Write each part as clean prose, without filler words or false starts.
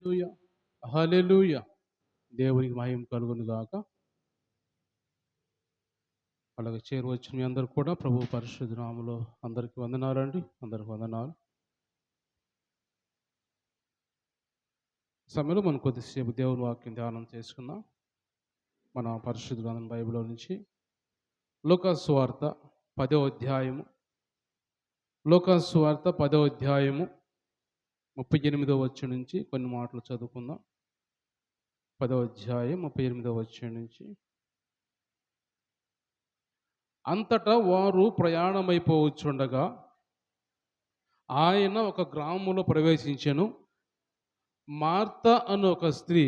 హల్లెలూయా హల్లెలూయా. దేవునికి మహిమ కలుగును గాక. అలాగే చేరువచ్చిన మీ అందరూ కూడా ప్రభు పరిశుద్ధ నామములో అందరికి వందనాలండి. అందరికి వందనాలు. సమయంలో మనం కొద్దిసేపు దేవుని వాక్యం ధ్యానం చేసుకుందాం. మన పరిశుద్ధ గ్రంథం బైబిల్లో నుంచి లూకాసు సువార్త 10వ అధ్యాయము. లూకాసు సువార్త 10వ అధ్యాయము 38వ వచనం నుంచి కొన్ని మాటలు చదువుకుందాం. 10వ అధ్యాయం 38వ వచనం నుంచి. అంతటా వారు ప్రయాణమైపోవచ్చుండగా ఆయన ఒక గ్రామంలో ప్రవేశించెను. మార్త అను ఒక స్త్రీ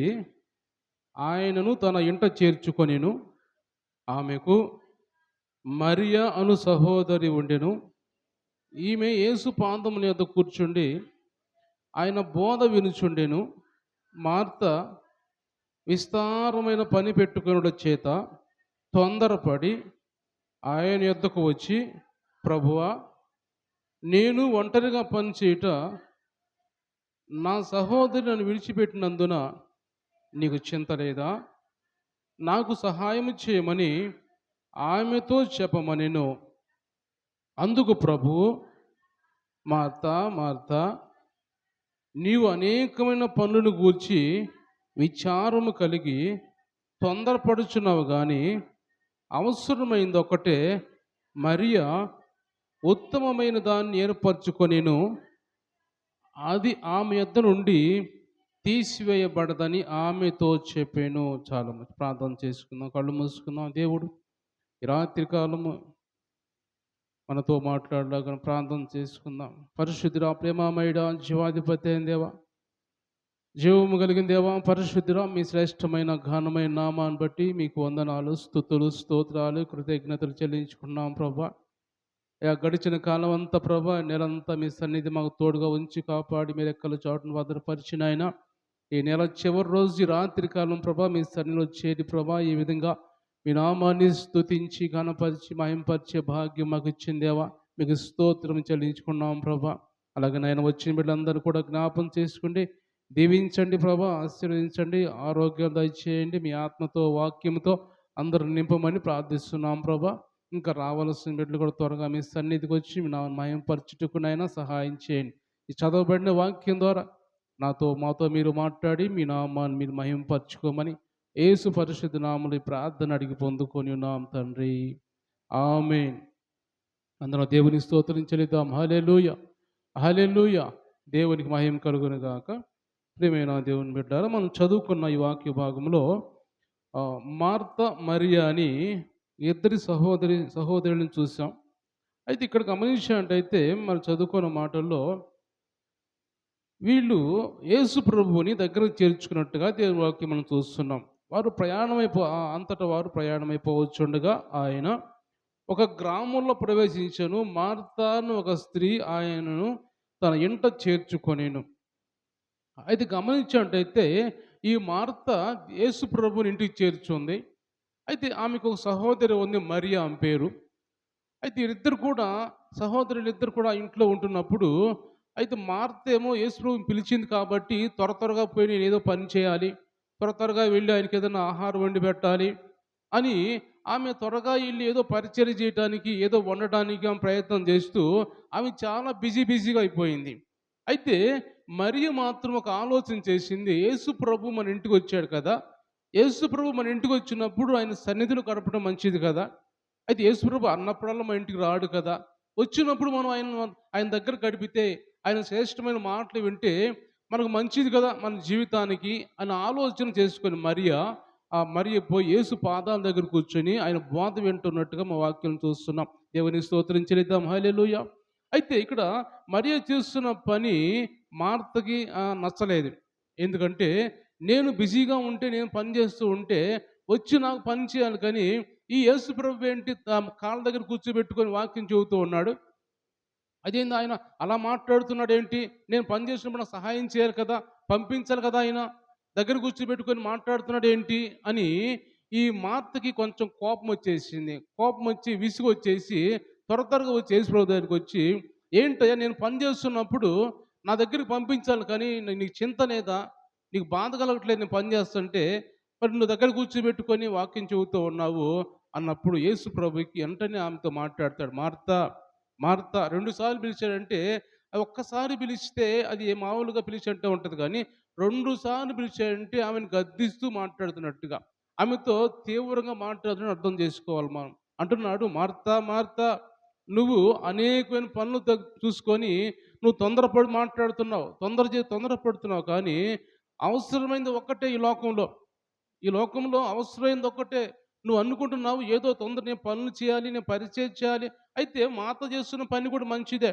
ఆయనను తన ఇంట చేర్చుకొనెను. ఆమెకు మరియ అను సహోదరి ఉండెను. ఈమె యేసు పాదముల యొద్ద కూర్చుండి ఆయన బోధ వినుచుండెను. మార్త విస్తారమైన పని పెట్టుకొనుట చేత తొందరపడి ఆయన యొద్దకు వచ్చి, ప్రభువా, నేను ఒంటరిగా పని చేయుట నా సహోదరి నన్ను విడిచిపెట్టినందున నీకు చింత లేదా? నాకు సహాయం చేయమని ఆమెతో చెప్పమనెను. అందుకు ప్రభువు, మార్తా మార్తా, నీవు అనేకమైన పనులను గూర్చి విచారము కలిగి తొందరపడుచున్నావు, కానీ అవసరమైంది ఒకటే. మరియ ఉత్తమమైన దాన్ని ఏర్పరచుకొనెను, అది ఆమె యొద్ద నుండి తీసివేయబడదని ఆమెతో చెప్పాను. చాలా ప్రార్థన చేసుకుందాం, కళ్ళు మూసుకుందాం. దేవుడు ఈ రాత్రి కాలము మనతో మాట్లాడలాగా ప్రార్థన చేసుకుందాం. పరిశుద్ధుడా, ప్రేమమయుడా, జీవాధిపతి అయిన దేవా, జీవము కలిగిన దేవా, పరిశుద్ధుడా, మీ శ్రేష్టమైన ఘనమైన నామాన్ని బట్టి మీకు వందనాలు, స్తుతులు, స్తోత్రాలు, కృతజ్ఞతలు చెల్లించుకున్నాం ప్రభా. గడిచిన కాలం అంతా ప్రభా, నెలంతా మీ సన్నిధి మాకు తోడుగా ఉంచి కాపాడి మీరు ఎక్కల చాటును భద్రపరిచిన ఆయన, ఈ నెల చివరి రోజు ఈ రాత్రి కాలం ప్రభా మీ సన్నిధిలో చేరి ప్రభా ఈ విధంగా మీ నామాన్ని స్తుతించి ఘనపరిచి మహింపరిచే భాగ్యం మాకు ఇచ్చింది దేవా. మీకు స్తోత్రం చెల్లించుకున్నాం ప్రభా. అలాగే నాయన వచ్చిన బిడ్డలందరూ కూడా జ్ఞాపం చేసుకుంటే దీవించండి ప్రభా, ఆశీర్వదించండి, ఆరోగ్యం దయచేయండి. మీ ఆత్మతో వాక్యంతో అందరూ నింపమని ప్రార్థిస్తున్నాం ప్రభా. ఇంకా రావాల్సిన బిడ్డలు కూడా త్వరగా మీ సన్నిధికి వచ్చి మీ నామం మహింపరచుటకునైనా సహాయం చేయండి. ఈ చదవబడిన వాక్యం ద్వారా మాతో మీరు మాట్లాడి మీ నామాన్ని మీరు మహింపరచుకోమని యేసు పరిశుద్ధ నామములో ఈ ప్రార్థన అడిగి పొందుకొని ఉన్నాం తండ్రి, ఆమేన్. అందరం దేవుని స్తోత్రం చెల్లిద్దాం. హల్లెలూయా హల్లెలూయా. దేవునికి మహిమ కలుగును గాక. ప్రియమైన దేవుని బిడ్డలారా, మనం చదువుకున్న ఈ వాక్య భాగంలో మార్త మరియ అని ఇద్దరి సహోదరులను చూసాం. అయితే ఇక్కడ గమనించినట్టయితే మనం చదువుకున్న మాటల్లో వీళ్ళు యేసు ప్రభువుని దగ్గరకు చేర్చుకున్నట్టుగా దేవుని వాక్యం మనం చూస్తున్నాం. వారు అంతటా వారు ప్రయాణమైపోవచ్చుండగా ఆయన ఒక గ్రామంలో ప్రవేశించను. మార్తాను ఒక స్త్రీ ఆయనను తన ఇంట చేర్చుకొనెను. అయితే గమనించినట్టయితే ఈ మార్త యేసు ప్రభుని ఇంటికి చేర్చుంది. అయితే ఆమెకు ఒక సహోదరి ఉంది, మరియా ఆమె పేరు. అయితే సహోదరులిద్దరు కూడా ఇంట్లో ఉంటున్నప్పుడు, అయితే మార్త ఏమో యేసు ప్రభుని పిలిచింది కాబట్టి త్వరగా పోయి నేను ఏదో పని చేయాలి, త్వరగా వెళ్ళి ఆయనకి ఏదైనా ఆహారం వండి పెట్టాలి అని ఆమె త్వరగా వెళ్ళి ఏదో పరిచర్య చేయడానికి, ఏదో వండటానికి ఆమె ప్రయత్నం చేస్తూ ఆమె చాలా బిజీగా అయిపోయింది. అయితే మరియ మాత్రం ఒక ఆలోచన చేసింది. యేసు ప్రభు మన ఇంటికి వచ్చాడు కదా, యేసు ప్రభు మన ఇంటికి వచ్చినప్పుడు ఆయన సన్నిధిలో గడపడం మంచిది కదా. అయితే యేసు ప్రభు అన్నప్పుడల్లా మన ఇంటికి రాడు కదా, వచ్చినప్పుడు మనం ఆయన దగ్గర గడిపితే, ఆయన శ్రేష్టమైన మాటలు వింటే మనకు మంచిది కదా మన జీవితానికి అని ఆలోచన చేసుకొని మరియ పోయి యేసు పాదాల దగ్గర కూర్చొని ఆయన బోధ వింటున్నట్టుగా మా వాక్యం చూస్తున్నాం. దేవుని స్తోత్రం చెల్లిద్దాం. హల్లెలూయా. అయితే ఇక్కడ మరియ చేస్తున్న పని మార్తకి నచ్చలేదు. ఎందుకంటే నేను బిజీగా ఉంటే, నేను పని చేస్తూ ఉంటే వచ్చి నాకు పని చేయాలి, కానీ ఈ యేసు ప్రభు ఏంటి కాళ్ళ దగ్గర కూర్చోబెట్టుకొని వాక్యం చెబుతూ ఉన్నాడు. అదేంది ఆయన అలా మాట్లాడుతున్నాడు ఏంటి, నేను పని చేసినప్పుడు సహాయం చేయాలి కదా, పంపించాలి కదా, ఆయన దగ్గర కూర్చోబెట్టుకొని మాట్లాడుతున్నాడు ఏంటి అని ఈ మార్తకి కొంచెం కోపం వచ్చేసింది. కోపం వచ్చి విసుగు వచ్చేసి త్వరగా వచ్చి యేసు ప్రభు దగ్గరికి వచ్చి, ఏంటయ్యా నేను పని చేస్తున్నప్పుడు నా దగ్గరికి పంపించాలి, కానీ నీకు చింత లేదా, నీకు బాధ కలగట్లేదు నేను పని చేస్తుంటే, మరి నువ్వు దగ్గర కూర్చోబెట్టుకొని వాక్యం చెబుతూ ఉన్నావు అన్నప్పుడు యేసు ప్రభుకి వెంటనే ఆమెతో మాట్లాడతాడు. మార్తా, మార్తా 2 సార్లు పిలిచాడంటే, ఒక్కసారి పిలిస్తే అది మామూలుగా పిలిచినట్టే ఉంటది కానీ, 2 సార్లు పిలిచాడంటే ఆమెను గద్దిస్తూ మాట్లాడుతున్నట్టుగా, ఆమెతో తీవ్రంగా మాట్లాడుతున్నట్టు అర్థం చేసుకోవాలి మనం. అంటున్నాడు, మార్తా, మార్తా, నువ్వు అనేకమైన పనులు చూసుకొని నువ్వు తొందరపడి మాట్లాడుతున్నావు. తొందరపడుతున్నావు కానీ, అవసరమైనది ఒక్కటే ఈ లోకంలో. ఈ లోకంలో అవసరమైనది ఒక్కటే. నువ్వు అనుకుంటున్నావు ఏదో నేను పనులు చేయాలి, నేను పరిచయం చేయాలి. అయితే మాత చేస్తున్న పని కూడా మంచిదే.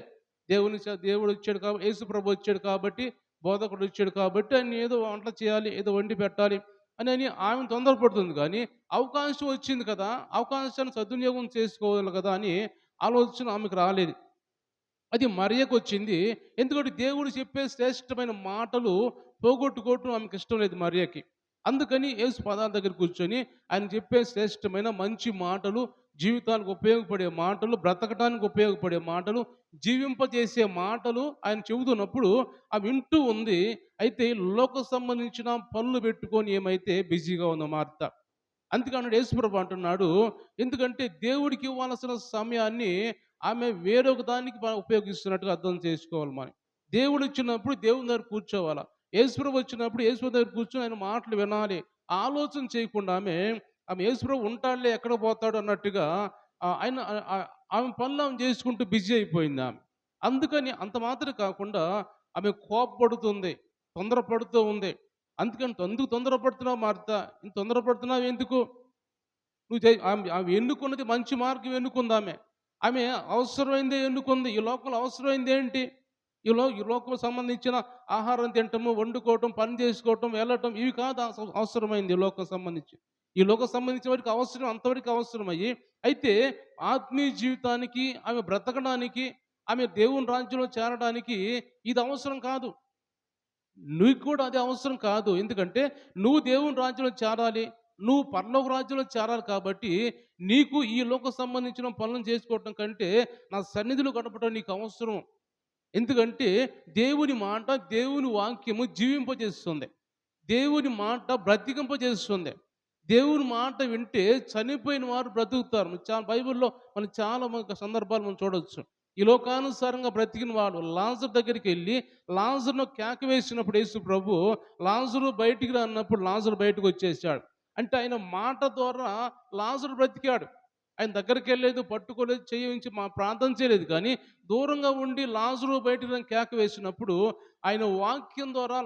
దేవుడు వచ్చాడు కాబట్టి, యేసు ప్రభు వచ్చాడు కాబట్టి, బోధకుడు వచ్చాడు కాబట్టి ఆయన ఏదో వంట చేయాలి, ఏదో వండి పెట్టాలి అని ఆమె తొందరపడుతుంది కానీ, అవకాశం వచ్చింది కదా, అవకాశాన్ని సద్వినియోగం చేసుకోవాలి కదా అని ఆలోచన ఆమెకు రాలేదు. అది మరియకొచ్చింది. ఎందుకంటే దేవుడు చెప్పే శ్రేష్టమైన మాటలు పోగొట్టుకోవటం ఆమెకి ఇష్టం లేదు మరియకి. అందుకని యేసు పాదాల దగ్గర కూర్చొని ఆయన చెప్పే శ్రేష్టమైన మంచి మాటలు, జీవితానికి ఉపయోగపడే మాటలు, బ్రతకటానికి ఉపయోగపడే మాటలు, జీవింపజేసే మాటలు ఆయన చెబుతున్నప్పుడు ఆమె వింటూ ఉంది. అయితే లోక సంబంధించిన పనులు పెట్టుకొని ఏమైతే బిజీగా ఉందో మార్త. అందుకే అన్నాడు యేసుప్రభు అంటున్నాడు, ఎందుకంటే దేవుడికి ఇవ్వాల్సిన సమయాన్ని ఆమె వేరొక దానికి ఉపయోగిస్తున్నట్టుగా అర్థం చేసుకోవాలి మనం. దేవుడు ఇచ్చినప్పుడు దేవుని దగ్గర కూర్చోవాలా. యేసుప్రభు వచ్చినప్పుడు యేసుప్రభు దగ్గర కూర్చొని ఆయన మాటలు వినాలి. ఆలోచన చేయకుండా ఆమె యేసుప్రభు ఉంటాడులే ఎక్కడ పోతాడు అన్నట్టుగా ఆయన ఆమె పనులు ఆమె చేసుకుంటూ బిజీ అయిపోయింది ఆమె. అందుకని అంత మాత్రం కాకుండా ఆమె కోపపడుతుంది, తొందరపడుతూ ఉంది. అందుకని ఎందుకు తొందరపడుతున్నావు మార్తా? ఇంత తొందరపడుతున్నావు ఎందుకు? నువ్వు ఆమె ఆమె ఎన్నుకున్నది మంచి మార్గం ఎన్నుకుంది ఆమె. ఆమె అవసరమైందే ఎన్నుకుంది. ఈ లోకంలో అవసరమైంది ఏంటి? ఈ లోకం సంబంధించిన ఆహారం తినటము, వండుకోవటం, పని చేసుకోవటం, వెళ్ళటం ఇవి కాదు అవసరమైంది ఈ లోకం సంబంధించి. ఈ లోకం సంబంధించిన వారికి అవసరం అంతవరకు అవసరమయ్యి, అయితే ఆత్మీయ జీవితానికి, ఆమె బ్రతకడానికి, ఆమె దేవుని రాజ్యంలో చేరడానికి ఇది అవసరం కాదు. నీకు కూడా అది అవసరం కాదు. ఎందుకంటే నువ్వు దేవుని రాజ్యంలో చేరాలి. నువ్వు పరలోక రాజ్యంలో చేరాలి కాబట్టి నీకు ఈ లోక సంబంధించిన పనులను చేసుకోవటం కంటే నా సన్నిధిలో గడపడం నీకు అవసరం. ఎందుకంటే దేవుని మాట, దేవుని వాక్యము జీవింపజేస్తుంది. దేవుని మాట బ్రతికింపజేస్తుంది. దేవుని మాట వింటే చనిపోయిన వారు బ్రతుకుతారు. బైబిల్‌లో మనం చాలా సందర్భాలు మనం చూడొచ్చు. ఈ లోకానుసారంగా బ్రతికిన వాడు లాజరు దగ్గరికి వెళ్ళి లాజరును కేక వేసినప్పుడు యేసు ప్రభు లాజరు బయటికి రా అన్నప్పుడు లాజరు బయటకు వచ్చేసాడు. అంటే ఆయన మాట ద్వారా లాజరు బ్రతికాడు. ఆయన దగ్గరికి వెళ్ళలేదు, పట్టుకోలేదు, చెయ్యి ఉంచి ప్రార్థన చేయలేదు. కానీ దూరంగా ఉండి లాజరు బయటికి రాని కేక వేసినప్పుడు ఆయన వాక్యం ద్వారా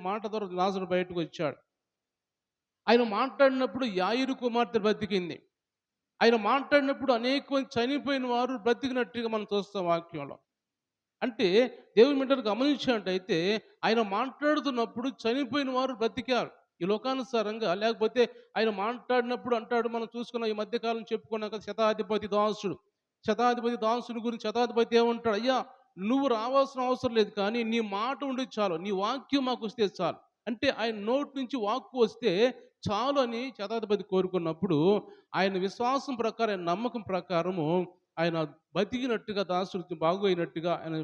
మాట ద్వారా లాజరు బయటకు వచ్చాడు. ఆయన మాట్లాడినప్పుడు యాయిరు కుమార్తె బ్రతికింది. ఆయన మాట్లాడినప్పుడు అనేక మంది చనిపోయిన వారు బ్రతికినట్టుగా మనం చూస్తాం వాక్యంలో. అంటే దేవుని బిడ్డలు గమనించినట్టయితే ఆయన మాట్లాడుతున్నప్పుడు చనిపోయిన వారు బ్రతికారు. ఈ లోకానుసారంగా లేకపోతే ఆయన మాట్లాడినప్పుడు అంటాడు, మనం చూసుకున్న ఈ మధ్యకాలం చెప్పుకున్నాం కదా, శతాధిపతి దాసుడు. శతాధిపతి దాసుని గురించి శతాధిపతి ఏమంటాడు, అయ్యా నువ్వు రావాల్సిన అవసరం లేదు కానీ నీ మాట ఉండి చాలు, నీ వాక్యం మాకు వస్తే చాలు. అంటే ఆయన నోటి నుంచి వాక్కు వస్తే చాలు అని శతాధిపతి కోరుకున్నప్పుడు ఆయన విశ్వాసం ప్రకారం, ఆయన నమ్మకం ప్రకారము ఆయన బతికినట్టుగా, దాసుడికి బాగోయినట్టుగా, ఆయన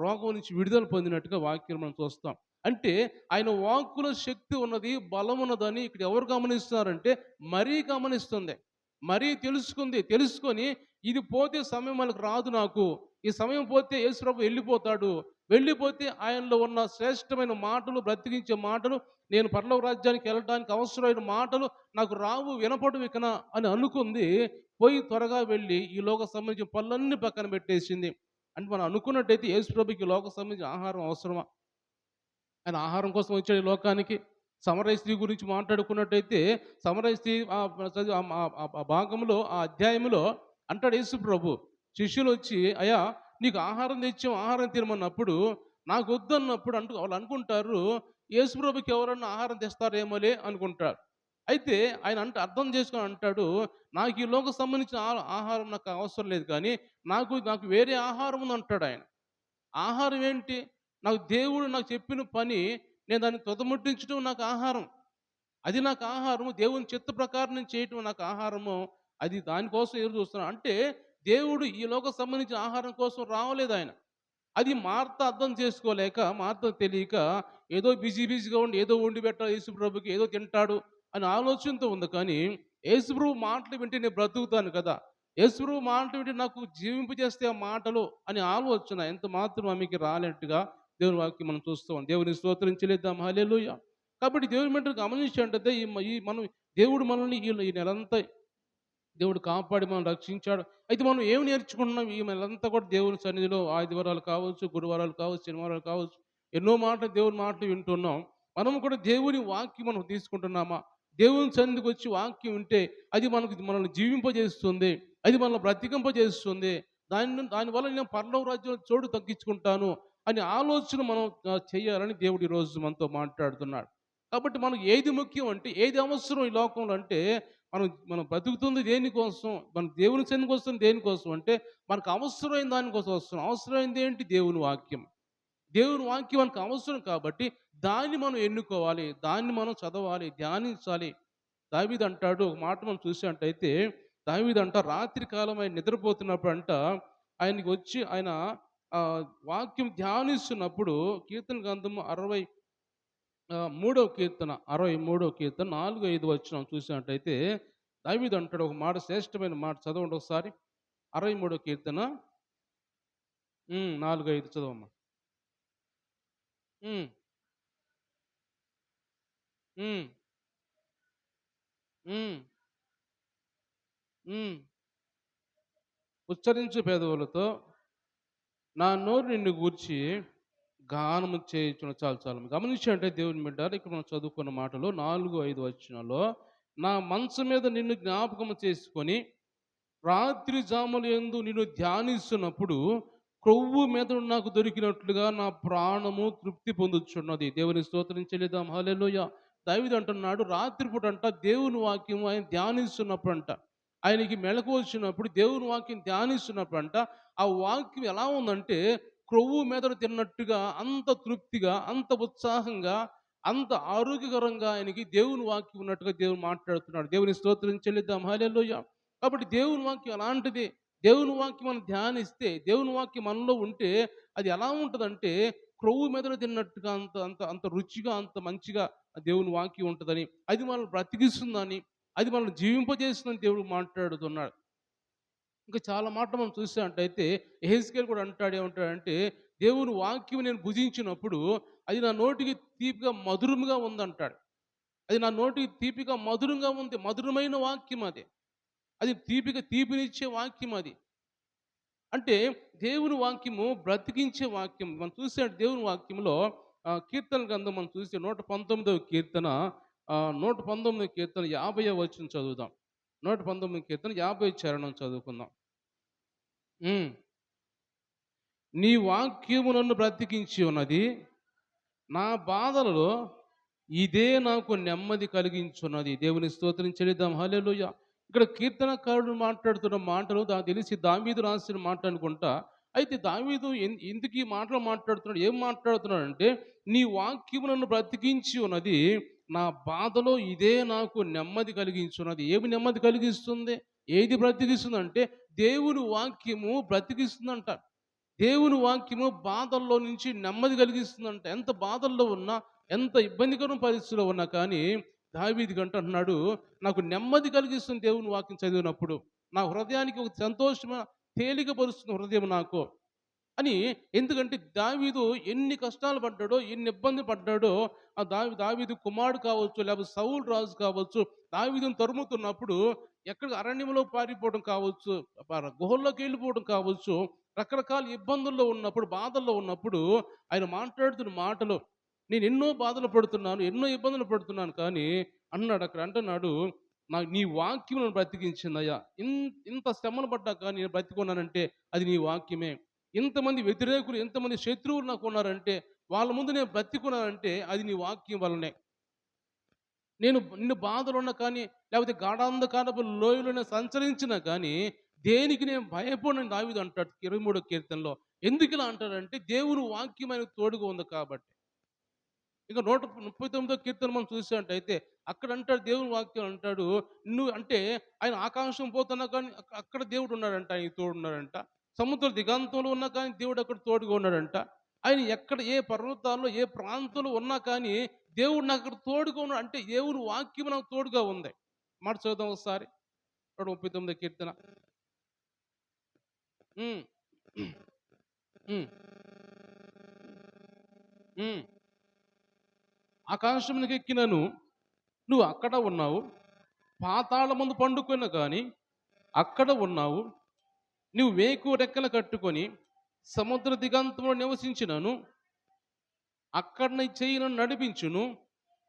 రోగం నుంచి విడుదల పొందినట్టుగా వాక్యం మనం చూస్తాం. అంటే ఆయన వాక్కులో శక్తి ఉన్నది, బలం ఉన్నదని ఇక్కడ ఎవరు గమనిస్తున్నారంటే మరీ గమనిస్తుంది. మరీ తెలుసుకొని ఇది పోతే సమయం మనకు రాదు, నాకు ఈ సమయం పోతే యేసుప్రభు వెళ్ళిపోతాడు, వెళ్ళిపోతే ఆయనలో ఉన్న శ్రేష్టమైన మాటలు, బ్రతికించే మాటలు, నేను పరలోక రాజ్యానికి వెళ్ళడానికి అవసరమైన మాటలు నాకు రావు, వినపడు ఇకన అని అనుకుంది. పోయి త్వరగా వెళ్ళి ఈ లోక సంబంధించిన పనులన్నీ పక్కన పెట్టేసింది. అంటే మనం అనుకున్నట్టయితే యేసుప్రభుకి లోక సంబంధించిన ఆహారం అవసరమా? ఆయన ఆహారం కోసం వచ్చాడు ఈ లోకానికి. సమరయ స్త్రీ గురించి మాట్లాడుకున్నట్టయితే సమరయ స్త్రీ భాగంలో, ఆ అధ్యాయంలో అంటాడు యేసు ప్రభు, శిష్యులు వచ్చి అయ్యా నీకు ఆహారం తెచ్చాం, ఆహారం తినమన్నప్పుడు నాకు వద్దన్నప్పుడు వాళ్ళు అనుకుంటారు యేసు ప్రభుకి ఎవరన్నా ఆహారం తెస్తారేమోలే అనుకుంటారు. అయితే ఆయన అర్థం చేసుకొని అంటాడు, నాకు ఈ లోక సంబంధించిన ఆహారం నాకు అవసరం లేదు కానీ నాకు వేరే ఆహారం ఉంది అంటాడు ఆయన. ఆహారం ఏంటి? దేవుడు నాకు చెప్పిన పని నేను దాన్ని తుదముట్టించడం నాకు ఆహారం. అది నాకు ఆహారము. దేవుని చిత్త ప్రకారం నేను చేయటం నాకు ఆహారము. అది దానికోసం ఎదురు చూస్తున్నాను. అంటే దేవుడు ఈ లోక సంబంధించిన ఆహారం కోసం రావలేదు ఆయన. అది మార్త అర్థం చేసుకోలేక, మార్త తెలియక ఏదో బిజీ బిజీగా ఉండి ఏదో వండి పెట్టాలి యేసు ప్రభుకి, ఏదో తింటాడు అని ఆలోచనతో ఉంది. కానీ యేసు ప్రభు మాటలు వింటే నేను బ్రతుకుతాను కదా! యేసు ప్రభు మాటలు వింటే నాకు జీవింపజేస్తే ఆ మాటలు అని ఆలోచన ఎంత మాత్రం ఆమెకి రానట్టుగా దేవుని వాక్యం మనం చూస్తాం. దేవుని స్తోత్రం చెల్లిద్దాం. హల్లెలూయా! కాబట్టి దేవుని బిడ్డలు గమనించినట్టయితే ఈ మనం దేవుడు మనల్ని ఈ నెలంతా దేవుడు కాపాడి మనం రక్షించాడు. అయితే మనం ఏమి నేర్చుకుంటున్నాం ఈ నెలంతా కూడా దేవుని సన్నిధిలో ఆదివారాలు కావచ్చు, గురువారాలు కావచ్చు, శనివారాలు కావచ్చు, ఎన్నో మాటలు దేవుని మాటలు వింటున్నాం. మనం కూడా దేవుని వాక్యం మనం తీసుకుంటున్నామా? దేవుని సన్నిధికి వచ్చి వాక్యం వింటే అది మనల్ని జీవింపజేస్తుంది. అది మనల్ని బ్రతికింపజేస్తుంది. దానివల్ల నేను పరలోక రాజ్యంలో చోటు తగ్గించుకుంటాను అనే ఆలోచన మనం చేయాలని దేవుడు ఈరోజు మనతో మాట్లాడుతున్నాడు. కాబట్టి మనకు ఏది ముఖ్యం అంటే, ఏది అవసరం ఈ లోకంలో అంటే మనం మనం బ్రతుకుతుంది దేనికోసం? మన దేవుని సన్నిధికి వస్తుంది దేనికోసం అంటే, మనకు అవసరమైన దానికోసం వస్తున్నాం. అవసరమైంది ఏంటి? దేవుని వాక్యం. దేవుని వాక్యం మనకు అవసరం కాబట్టి, దాన్ని మనం ఎన్నుకోవాలి. దాన్ని మనం చదవాలి, ధ్యానించాలి. దావీదు అంటాడు, ఒక మాట మనం చూసినట్టయితే, దావీదు అంట రాత్రి కాలం ఆయన నిద్రపోతున్నప్పుడంట, ఆయనకి వచ్చి ఆయన వాక్యం ధ్యానిస్తున్నప్పుడు కీర్తన గ్రంథము 63వ కీర్తన 63వ కీర్తన 4, 5 వచనం చూసినట్టయితే దావీదు అంటాడు ఒక మాట, శ్రేష్టమైన మాట చదవండి ఒకసారి. 63వ కీర్తన 4, 5 చదవమ్మా. హ్మ్. హ్మ్. హ్మ్. హ్మ్. ఉచ్చరించు పెదవులతో నా నోరు నిన్ను గూర్చి గానము చేయుచున్న చాలు చాలు గమనించంటే దేవుని బిడ్డారు ఇక్కడ మనం చదువుకున్న మాటలో 4, 5 వచనాల్లో నా మనసు మీద నిన్ను జ్ఞాపకం చేసుకొని రాత్రి జాముల యందు నిన్ను ధ్యానిస్తున్నప్పుడు క్రొవ్వు మెదడు నాకు దొరికినట్లుగా నా ప్రాణము తృప్తి పొందుచున్నది. దేవుని స్తోత్రం చెల్లిద్దాం. హల్లెలూయా! దావీదు అంటున్నాడు రాత్రిపూట అంట దేవుని వాక్యం ఆయన ధ్యానిస్తున్నప్పుడు అంట, ఆయనకి మెళకువ వచ్చినప్పుడు దేవుని వాక్యం ధ్యానిస్తున్నప్పుడు అంట, ఆ వాక్యం ఎలా ఉందంటే క్రొవ్వు మెదడు తిన్నట్టుగా అంత తృప్తిగా, అంత ఉత్సాహంగా, అంత ఆరోగ్యకరంగా ఆయనకి దేవుని వాక్యం ఉన్నట్టుగా దేవుడు మాట్లాడుతున్నాడు. దేవుని స్తోత్రం చెల్లిద్దాం. హల్లెలూయా! కాబట్టి దేవుని వాక్యం అలాంటిది. దేవుని వాక్యం మనం ధ్యానిస్తే, దేవుని వాక్యం మనలో ఉంటే అది ఎలా ఉంటదంటే క్రొవ్వు మెదడు తిన్నట్టుగా అంత అంత అంత రుచిగా, అంత మంచిగా ఆ దేవుని వాక్యం ఉంటదని, అది మనల్ని బ్రతికిస్తుందని, అది మనల్ని జీవింపజేస్తుందని దేవుడు మాట్లాడుతున్నాడు. ఇంకా చాలా మాటలు మనం చూసినట్టయితే యెహెజ్కేలు కూడా అంటాడు, ఏమంటాడంటే దేవుని వాక్యం నేను భుజించినప్పుడు అది నా నోటికి తీపిగా మధురముగా ఉందంటాడు. అది నా నోటికి తీపిగా మధురంగా ఉంది. మధురమైన వాక్యం అది. అది తీపినిచ్చే వాక్యం అది. అంటే దేవుని వాక్యము బ్రతికించే వాక్యం. మనం చూసే దేవుని వాక్యంలో కీర్తన గ్రంథం మనం చూస్తే 119వ కీర్తన 119వ కీర్తన 50వ వచనం చదువుదాం. 119వ కీర్తన 50వ చరణం చదువుకుందాం. హ్మ్. నీ వాక్యము నన్ను బ్రతికించి ఉన్నది. నా బాధలలో ఇదే నాకు నెమ్మది కలిగించున్నది. దేవుని స్తోత్రం చెల్లిద్దాం. హల్లెలూయా! ఇక్కడ కీర్తనకారుడు మాట్లాడుతున్న మాటలు నాకు తెలిసి దావీదు రాసిన మాట అనుకుంటా. అయితే దావీదు ఎందుకు ఈ మాటలు మాట్లాడుతున్నాడు? ఏం మాట్లాడుతున్నాడంటే, నీ వాక్యము నన్ను బ్రతికించి ఉన్నది. నా బాధలో ఇదే నాకు నెమ్మది కలిగించున్నది. ఏమి నెమ్మది కలిగిస్తుంది? ఏది బ్రతికిస్తుందంటే, దేవుని వాక్యము బ్రతికిస్తుందంట. దేవుని వాక్యము బాధల్లో నుంచి నెమ్మది కలిగిస్తుందంట. ఎంత బాధల్లో ఉన్నా, ఎంత ఇబ్బందికర పరిస్థితిలో ఉన్నా కానీ దావీదు అంటున్నాడు, నాకు నెమ్మది కలిగిస్తుంది దేవుని వాక్యం చదివినప్పుడు. నా హృదయానికి ఒక సంతోషమైన తేలికపరుస్తుంది హృదయం నాకు అని. ఎందుకంటే దావీదు ఎన్ని కష్టాలు పడ్డాడో, ఎన్ని ఇబ్బంది పడ్డాడో, ఆ దావీదు కుమారుడు కావచ్చు, లేకపోతే సౌలు రాజు కావచ్చు, దావీదును తరుముతున్నప్పుడు ఎక్కడ అరణ్యంలో పారిపోవడం కావచ్చు, గుహల్లోకి వెళ్ళిపోవడం కావచ్చు, రకరకాల ఇబ్బందుల్లో ఉన్నప్పుడు, బాధల్లో ఉన్నప్పుడు ఆయన మాట్లాడుతున్న మాటలు, నేను ఎన్నో బాధలు పడుతున్నాను, ఎన్నో ఇబ్బందులు పడుతున్నాను కానీ అన్నాడు, అక్కడ అంటున్నాడు, నీ వాక్యం నన్ను బ్రతికించిందయ్యా. ఇంత శ్రమలు పడ్డా కానీ నేను బ్రతికున్నానంటే అది నీ వాక్యమే. ఇంతమంది వ్యతిరేకులు, ఎంతమంది శత్రువులు నాకు ఉన్నారంటే వాళ్ళ ముందు నేను బ్రతికున్నానంటే అది నీ వాక్యం వల్లనే. నేను నిన్ను బాధలున్నా కానీ, లేకపోతే గాఢాంధకారపు లోయలోనే సంచరించినా కానీ దేనికి నేను భయపడనని దావీదు అంటాడు 23వ కీర్తనలో. ఎందుకు ఇలా అంటాడంటే దేవుని వాక్యం ఆయనకు తోడుగా ఉంది కాబట్టి. ఇక 139వ కీర్తన మనం చూసినట్టయితే అక్కడ అంటాడు, దేవుని వాక్యం అంటాడు, నువ్వు అంటే ఆయన ఆకాశం పోతున్నా కానీ అక్కడ దేవుడు ఉన్నాడంట, ఆయన తోడు ఉన్నాడంట. సముద్ర దిగాంతంలో ఉన్నా కానీ దేవుడు అక్కడ తోడుగా ఉన్నాడంట. ఆయన ఎక్కడ ఏ పర్వతాల్లో ఏ ప్రాంతంలో ఉన్నా కానీ దేవుడు నాకు అక్కడ తోడుగా ఉన్నాడు. అంటే దేవుని వాక్యం నాకు తోడుగా ఉంది. మాట చదువుదాం ఒకసారి. 39 కీర్తన. ఉమ్, ఉమ్, ఉమ్. ఆకాశమునకు ఎక్కినను నువ్వు అక్కడ ఉన్నావు, పాతాళమందు పండుకొన్న కానీ అక్కడ ఉన్నావు. నువ్వు వేకు రెక్కలు కట్టుకొని సముద్ర దిగంతంలో నివసించినను అక్కడ నీ చెయ్యి నన్ను నడిపించును,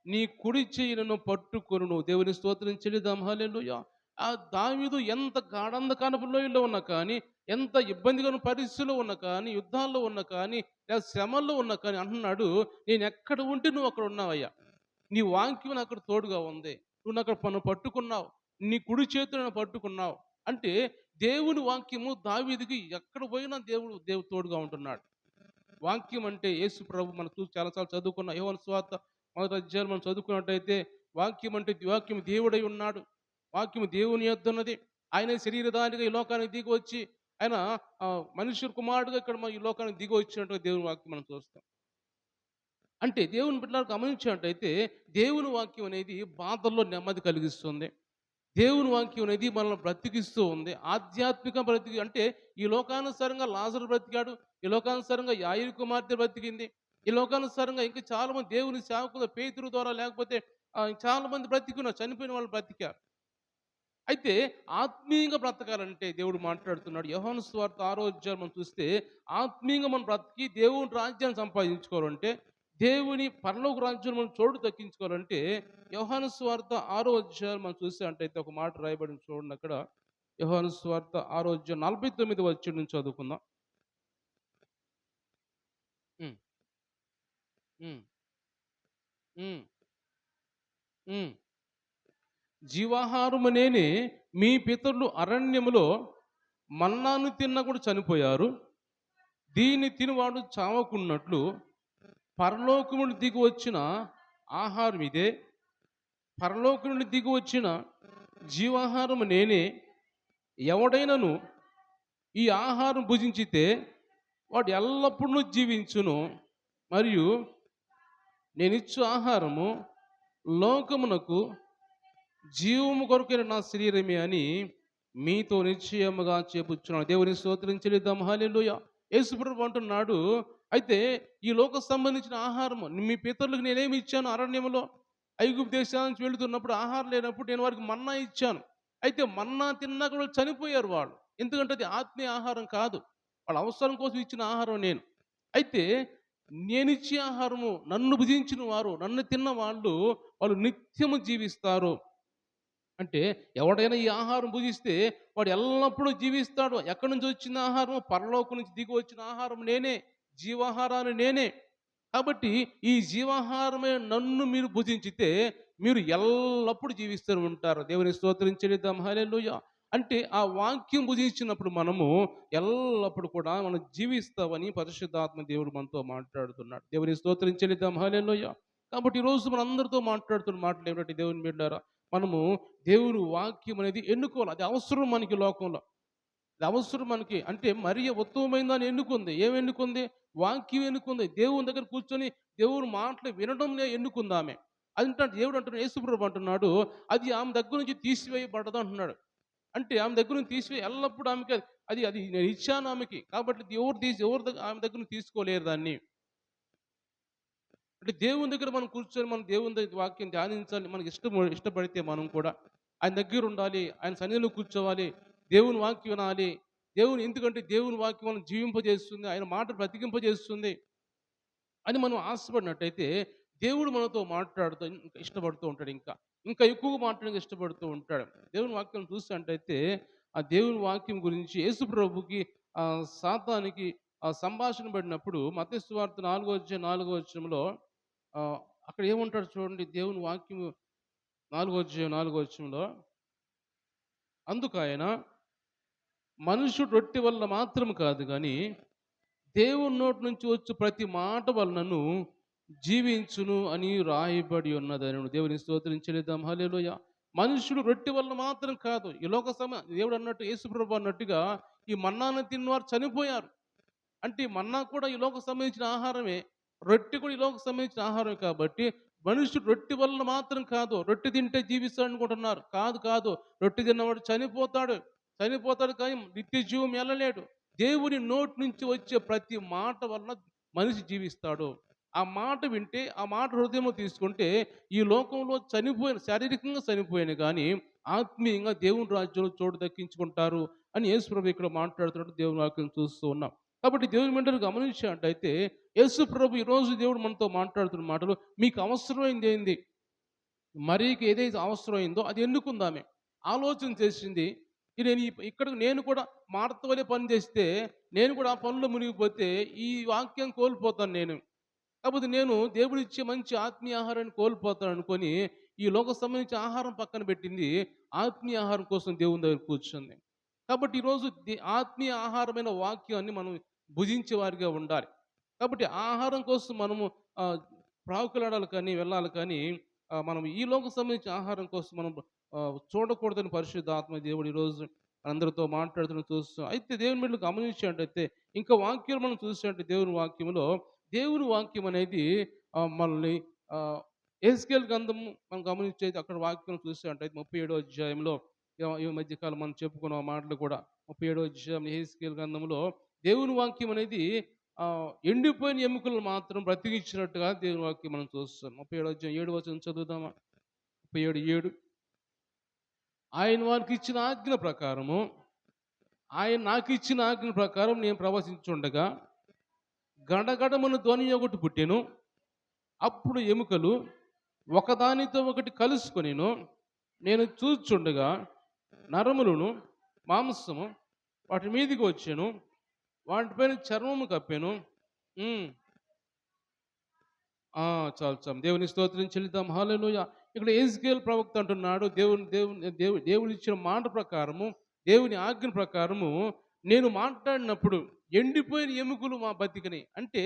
నీ కుడి చెయ్యి నన్ను పట్టుకొనును. దేవుని స్తోత్రం చెల్లిదాం. హల్లెలూయా. ఆ దావీదు ఎంత గాఢంధకారపు లోయలో ఉన్నా కానీ, ఎంత ఇబ్బందిగా ఉన్న పరిస్థితుల్లో ఉన్నా కానీ, యుద్ధాల్లో ఉన్నా కానీ, లేదా శ్రమల్లో ఉన్నా కానీ అంటున్నాడు, నేను ఎక్కడ ఉంటే నువ్వు అక్కడ ఉన్నావయ్యా. నీ వాక్యం అక్కడ తోడుగా ఉంది. నువ్వు అక్కడ నన్ను పట్టుకున్నావు, నీ కుడి చేతిలో నన్ను పట్టుకున్నావు. అంటే దేవుని వాక్యము దావీదుకి ఎక్కడ పోయినా దేవుడు తోడుగా ఉంటున్నాడు. వాక్యం అంటే యేసు ప్రభు మనం చూసి చాలాసార్లు చదువుకున్న యోహాను సువార్త మొదటి అధ్యాయం మనం చదువుకున్నట్టయితే వాక్యం అంటే వాక్యం దేవుడై ఉన్నాడు, వాక్యం దేవుని యొద్ద ఉన్నది. ఆయన శరీరధారిగా ఈ లోకానికి దిగి వచ్చి ఆయన మనుష్య కుమారుడుగా ఇక్కడ ఈ లోకానికి దిగి వచ్చినట్టుగా దేవుని వాక్యం మనం చూస్తాం. అంటే దేవుని బిడ్డలకు గమనించినట్టయితే దేవుని వాక్యం అనేది బాధల్లో నెమ్మది కలిగిస్తుంది. దేవుని వాక్యం అనేది మనల్ని బ్రతికిస్తూ ఉంది. ఆధ్యాత్మిక బ్రతికి అంటే ఈ లోకానుసారంగా లాజరు బ్రతికాడు, ఈ లోకానుసారంగా యాయిరు కుమార్తె బ్రతికింది, ఈ లోకానుసారంగా ఇంకా చాలా మంది దేవుని సేవకులు పేతురు ద్వారా లేకపోతే చాలా మంది బ్రతికున్నారు, చనిపోయిన వాళ్ళు బ్రతికారు. అయితే ఆత్మీయంగా బ్రతకాలంటే దేవుడు మాట్లాడుతున్నాడు. యోహాను సువార్త 6వ అధ్యాయం మనం చూస్తే ఆత్మీయంగా మనం బ్రతికి దేవుని రాజ్యాన్ని సంపాదించుకోవాలంటే, దేవుని పరలోక రాజ్యం మనం చోటు దక్కించుకోవాలంటే యోహాను సువార్త 6వ అధ్యాయం మనం చూసినట్టయితే ఒక మాట రాయబడింది చూడండి అక్కడ. యోహాను సువార్త 6వ అధ్యాయం 49వ వచనం నుంచి చదువుకుందాం. ఉమ్, ఉమ్, ఉమ్, ఉమ్. జీవాహారము నేనే, మీ పితరులు అరణ్యములో మన్నాను తిన్న కూడా చనిపోయారు, దీన్ని తినివాడు చావకున్నట్లు పరలోకము నుండి దిగి వచ్చిన ఆహారం ఇదే. పరలోకం నుండి దిగి వచ్చిన జీవాహారము నేనే. ఎవడైనను ఈ ఆహారం భుజించితే వాడు ఎల్లప్పుడూ జీవించును, మరియు నేనిచ్చు ఆహారము లోకమునకు జీవము కొరకైన నా శరీరమే అని మీతో నిశ్చయముగా చెప్పుచున్నాను. దేవుని స్తోత్రం చెల్లిద్దాం. హల్లెలూయా. యేసుప్రభు అంటున్నాడు, అయితే ఈ లోక సంబంధించిన ఆహారము మీ పితరులకు నేనేమి ఇచ్చాను? అరణ్యములో ఐగుప్తు దేశం నుంచి వెళుతున్నప్పుడు ఆహారం లేనప్పుడు నేను వారికి మన్నా ఇచ్చాను. అయితే మన్నా తిన్నా కూడా చనిపోయారు వాళ్ళు. ఎందుకంటే అది ఆత్మీయ ఆహారం కాదు, వాళ్ళ అవసరం కోసం ఇచ్చిన ఆహారం నేను. అయితే నేనిచ్చే ఆహారము నన్ను భుజించిన వారు, నన్ను తిన్న వాళ్ళు నిత్యము జీవిస్తారు. అంటే ఎవడైనా ఈ ఆహారం భుజిస్తే వాడు ఎల్లప్పుడూ జీవిస్తాడు. ఎక్కడి నుంచి వచ్చిన ఆహారం? పరలోకం నుంచి దిగి వచ్చిన ఆహారం నేనే, జీవాహారాన్ని నేనే. కాబట్టి ఈ జీవాహారమే నన్ను మీరు భుజించితే మీరు ఎల్లప్పుడూ జీవిస్తూ ఉంటారు. దేవుని స్తోత్రం చెల్లిద్దాం. హల్లెలూయా. అంటే ఆ వాక్యం భుజించినప్పుడు మనము ఎల్లప్పుడు కూడా మనం జీవిస్తామని పరిశుద్ధాత్మ దేవుడు మనతో మాట్లాడుతున్నాడు. దేవుని స్తోత్రం చెల్లిద్దాం. హల్లెలూయా. కాబట్టి ఈరోజు మన అందరితో మాట్లాడుతున్న మాటలు ఏమిటంటే దేవుని బిడ్డారా, మనము దేవుని వాక్యం అనేది ఎన్నుకోవాలి. అది అవసరం మనకి లోకంలో, అది అవసరం మనకి. అంటే మరియ ఉత్తమమైన దాన్ని ఎన్నుకుంది. ఏమి ఎన్నుకుంది? వాక్యం ఎన్నుకుంది. దేవుని దగ్గర కూర్చొని దేవుని మాటలు వినడం ఎన్నుకుంది ఆమె. అది దేవుడు అంటున్నాడు, యేసుప్రభు అంటున్నాడు, అది ఆమె దగ్గర నుంచి తీసివేయబడదు అంటున్నాడు. అంటే ఆమె దగ్గర నుంచి ఎల్లప్పుడూ ఆమెకి అది అది నేను ఇచ్చాను ఆమెకి, కాబట్టి ఆమె దగ్గర నుంచి తీసుకోలేరు దాన్ని. అంటే దేవుని దగ్గర మనం కూర్చొని మనం దేవుని దగ్గర వాక్యం ధ్యానించాలి. మనకి ఇష్టపడితే మనం కూడా ఆయన దగ్గర ఉండాలి, ఆయన సన్నిధిలో కూర్చోవాలి, దేవుని వాక్యం వినాలి. ఎందుకంటే దేవుని వాక్యం మనం జీవింపజేస్తుంది, ఆయన మాట బ్రతికింపజేస్తుంది అని మనం ఆశపడినట్టయితే దేవుడు మనతో మాట్లాడుతూ ఇంకా ఇష్టపడుతూ ఉంటాడు. ఇంకా ఎక్కువగా మాట్లాడడానికి ఇష్టపడుతూ ఉంటాడు. దేవుని వాక్యం చూసినట్టయితే ఆ దేవుని వాక్యం గురించి యేసు ప్రభుకి సాతానికి సంభాషణ పడినప్పుడు మత్తయి సువార్త 4వ అధ్యాయంలో అక్కడ ఏముంటాడు చూడండి. దేవుని వాక్యము 4వ అధ్యాయంలో అందుకు ఆయన, మనుషుడు రొట్టె వల్ల మాత్రం కాదు కానీ దేవుని నోటి నుంచి వచ్చు ప్రతి మాట వలనను జీవించును అని రాయబడి ఉన్నదని. దేవుని స్తోత్రం చెల్లిద్దాం. హల్లెలూయా. మనుషుడు రొట్టె వల్ల మాత్రం కాదు. ఈ లోక దేవుడు అన్నట్టు, యేసుప్రభు అన్నట్టుగా ఈ మన్నాను తిన్నవారు చనిపోయారు. అంటే మన్నా కూడా ఈ లోకం సంబంధించిన ఆహారమే. రొట్టె కూడా ఈ లోకం సంబంధించిన ఆహారమే కాబట్టి మనుషుడు రొట్టె వలన మాత్రం కాదు. రొట్టె తింటే జీవిస్తాడు అనుకుంటున్నారు. కాదు కాదు. రొట్టె తిన్నవాడు చనిపోతాడు. చనిపోతాడు కానీ నిత్య జీవం ఎల్లలేడు. దేవుని నోటి నుంచి వచ్చే ప్రతి మాట వలన మనిషి జీవిస్తాడు. ఆ మాట వింటే, ఆ మాట హృదయంలో తీసుకుంటే ఈ లోకంలో చనిపోయిన శారీరకంగా చనిపోయిన గానీ ఆత్మీయంగా దేవుని రాజ్యంలో చోటు దక్కించుకుంటారు అని యేసుప్రభు ఇక్కడ మాట్లాడుతున్నట్టు దేవుని వాక్యం చూస్తూ ఉన్నాం. కాబట్టి దేవుని బిడ్డలు గమనించినట్టయితే యేసుప్రభు ఈరోజు దేవుడు మనతో మాట్లాడుతున్న మాటలు మీకు అవసరమైంది ఏంది? మరీకి ఏదైతే అవసరమైందో అది ఎన్నుకుందామే. ఆలోచన చేసింది. ఇక్కడ నేను కూడా మార్త వలె పని చేస్తే, నేను కూడా ఆ పనిలో మునిగిపోతే ఈ వాక్యం కోల్పోతాను నేను. కాకపోతే నేను దేవుడిచ్చే మంచి ఆత్మీయ ఆహారాన్ని కోల్పోతాననుకోని, ఈ లోక సంబంధించిన ఆహారం పక్కన పెట్టింది. ఆత్మీయ ఆహారం కోసం దేవుని దగ్గర కూర్చుంది. కాబట్టి ఈరోజు ఆత్మీయ ఆహారమైన వాక్యాన్ని మనం భుజించే వారిగా ఉండాలి. కాబట్టి ఆ ఆహారం కోసం మనము ప్రాకులాడాలి కానీ, వెళ్ళాలి కానీ, మనం ఈ లోక సంబంధించిన ఆహారం కోసం మనం చూడకూడదని పరిశుద్ధ ఆత్మ దేవుడు ఈరోజు అందరితో మాట్లాడుతున్న చూస్తాం. అయితే దేవుని బిడ్డలు గమనించినట్టయితే ఇంకా వాక్యాలు మనం చూసినట్టు దేవుని వాక్యం అనేది మనల్ని యెహెజ్కేలు గ్రంథము మనం గమనించైతే అక్కడ వాక్యం చూసినట్టయితే 37వ అధ్యాయంలో ఈ మధ్యకాలం మనం చెప్పుకున్న మాటలు కూడా 37వ అధ్యాయం యెహెజ్కేలు గ్రంథంలో దేవుని వాక్యం అనేది ఎండిపోయిన ఎముకలను మాత్రం బ్రతికించినట్టుగా దేవుని వాక్యం మనం చూస్తాం. 37వ అధ్యాయం 7వ వచనం చదువుదామా? 37:7 ఆయన వారికి ఇచ్చిన ఆజ్ఞ ప్రకారము ఆయన నాకు ఇచ్చిన ఆజ్ఞ ప్రకారం నేను ప్రవశించుండగా గడగడమను ధ్వని ఒకటి పుట్టెను. అప్పుడు ఎముకలు ఒకదానితో ఒకటి కలుసుకొనెను. నేను చూచుండగా నరములను మాంసము వాటి మీదకి వచ్చాను. వాటిపైన చర్మము కప్పాను. చాలు చాలు. దేవుని స్తోత్రం చెల్లిద్దాం. హల్లెలూయా. ఇక్కడ యెహెజ్కేలు ప్రవక్త అంటున్నాడు, దేవుడు ఇచ్చిన మాట ప్రకారము, దేవుని ఆజ్ఞ ప్రకారము నేను మాట్లాడినప్పుడు ఎండిపోయిన ఎముకలు మా బతికినాయి. అంటే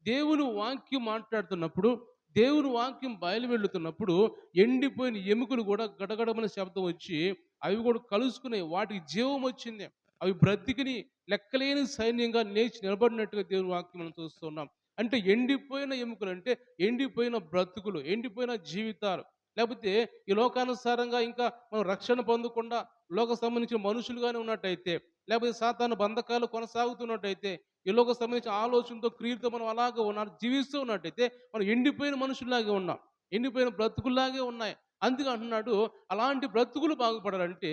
దేవుని వాక్యం మాట్లాడుతున్నప్పుడు, దేవుని వాక్యం బయలు వెళ్తున్నప్పుడు ఎండిపోయిన ఎముకలు కూడా గడగడమని శబ్దం వచ్చి అవి కూడా కలుసుకున్నాయి. వాటికి జీవం వచ్చింది. అవి బ్రతికిని లెక్కలేని సైన్యంగా లేచి నిలబడినట్టుగా దేవుని వాక్యం మనం చూస్తున్నాం. అంటే ఎండిపోయిన ఎముకలు అంటే ఎండిపోయిన బ్రతుకులు, ఎండిపోయిన జీవితాలు. లేకపోతే ఈ లోకానుసారంగా ఇంకా మనం రక్షణ పొందకుండా లోక సంబంధించిన మనుషులుగానే ఉన్నట్టయితే, లేకపోతే సాతాను బంధకాలు కొనసాగుతున్నట్టయితే, ఈ లోక సంబంధించిన ఆలోచనతో క్రియలతో మనం అలాగే జీవిస్తూ ఉన్నట్టయితే మనం ఎండిపోయిన మనుషుల్లాగే ఉన్నాం. ఎండిపోయిన బ్రతుకుల్లాగే ఉన్నాయి. అందుకే అంటున్నాడు, అలాంటి బ్రతుకులు బాగుపడాలంటే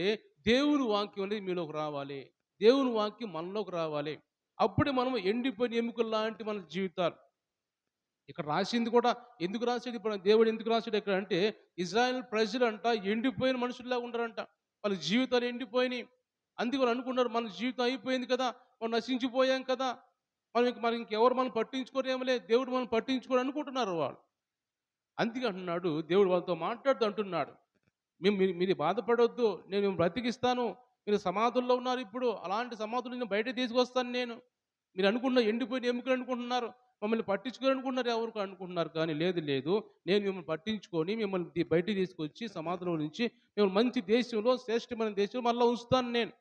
దేవుని వాక్యం అనేది మీలోకి రావాలి. దేవుని వాక్యం మనలోకి రావాలి. అప్పుడే మనం ఎండిపోయిన ఎముకలు లాంటి మన జీవితాలు. ఇక్కడ రాసింది కూడా ఎందుకు రాశాడు? ఇప్పుడు దేవుడు ఎందుకు రాశాడు ఇక్కడ అంటే, ఇజ్రాయెల్ ప్రజలంట ఎండిపోయిన మనుషుల్లాగా ఉండరంట. వాళ్ళ జీవితాలు ఎండిపోయినాయి. అందుకు వాళ్ళు అనుకున్నారు, మన జీవితం అయిపోయింది కదా, మనం నశించిపోయాం కదా, మరి ఇంకెవరు మనం పట్టించుకోరేమలే, దేవుడు మనం పట్టించుకోరు అనుకుంటున్నారు వాళ్ళు. అందుకే అంటున్నాడు, దేవుడు వాళ్ళతో మాట్లాడుతూ అంటున్నాడు, మీరు బాధపడొద్దు, నేను బ్రతికిస్తాను. మీరు సమాధుల్లో ఉన్నారు ఇప్పుడు, అలాంటి సమాధులు నేను బయట తీసుకొస్తాను నేను. మీరు అనుకున్న ఎండిపోయిన ఎముకలు అనుకుంటున్నారు, మమ్మల్ని పట్టించుకోవాలనుకుంటున్నారు, ఎవరికి అనుకుంటున్నారు. కానీ లేదు లేదు, నేను మిమ్మల్ని పట్టించుకొని మిమ్మల్ని బయటికి తీసుకొచ్చి సమాధిలో నుంచి మిమ్మల్ని మంచి దేశంలో, శ్రేష్టమైన దేశంలో మళ్ళీ ఉంచుతాను నేను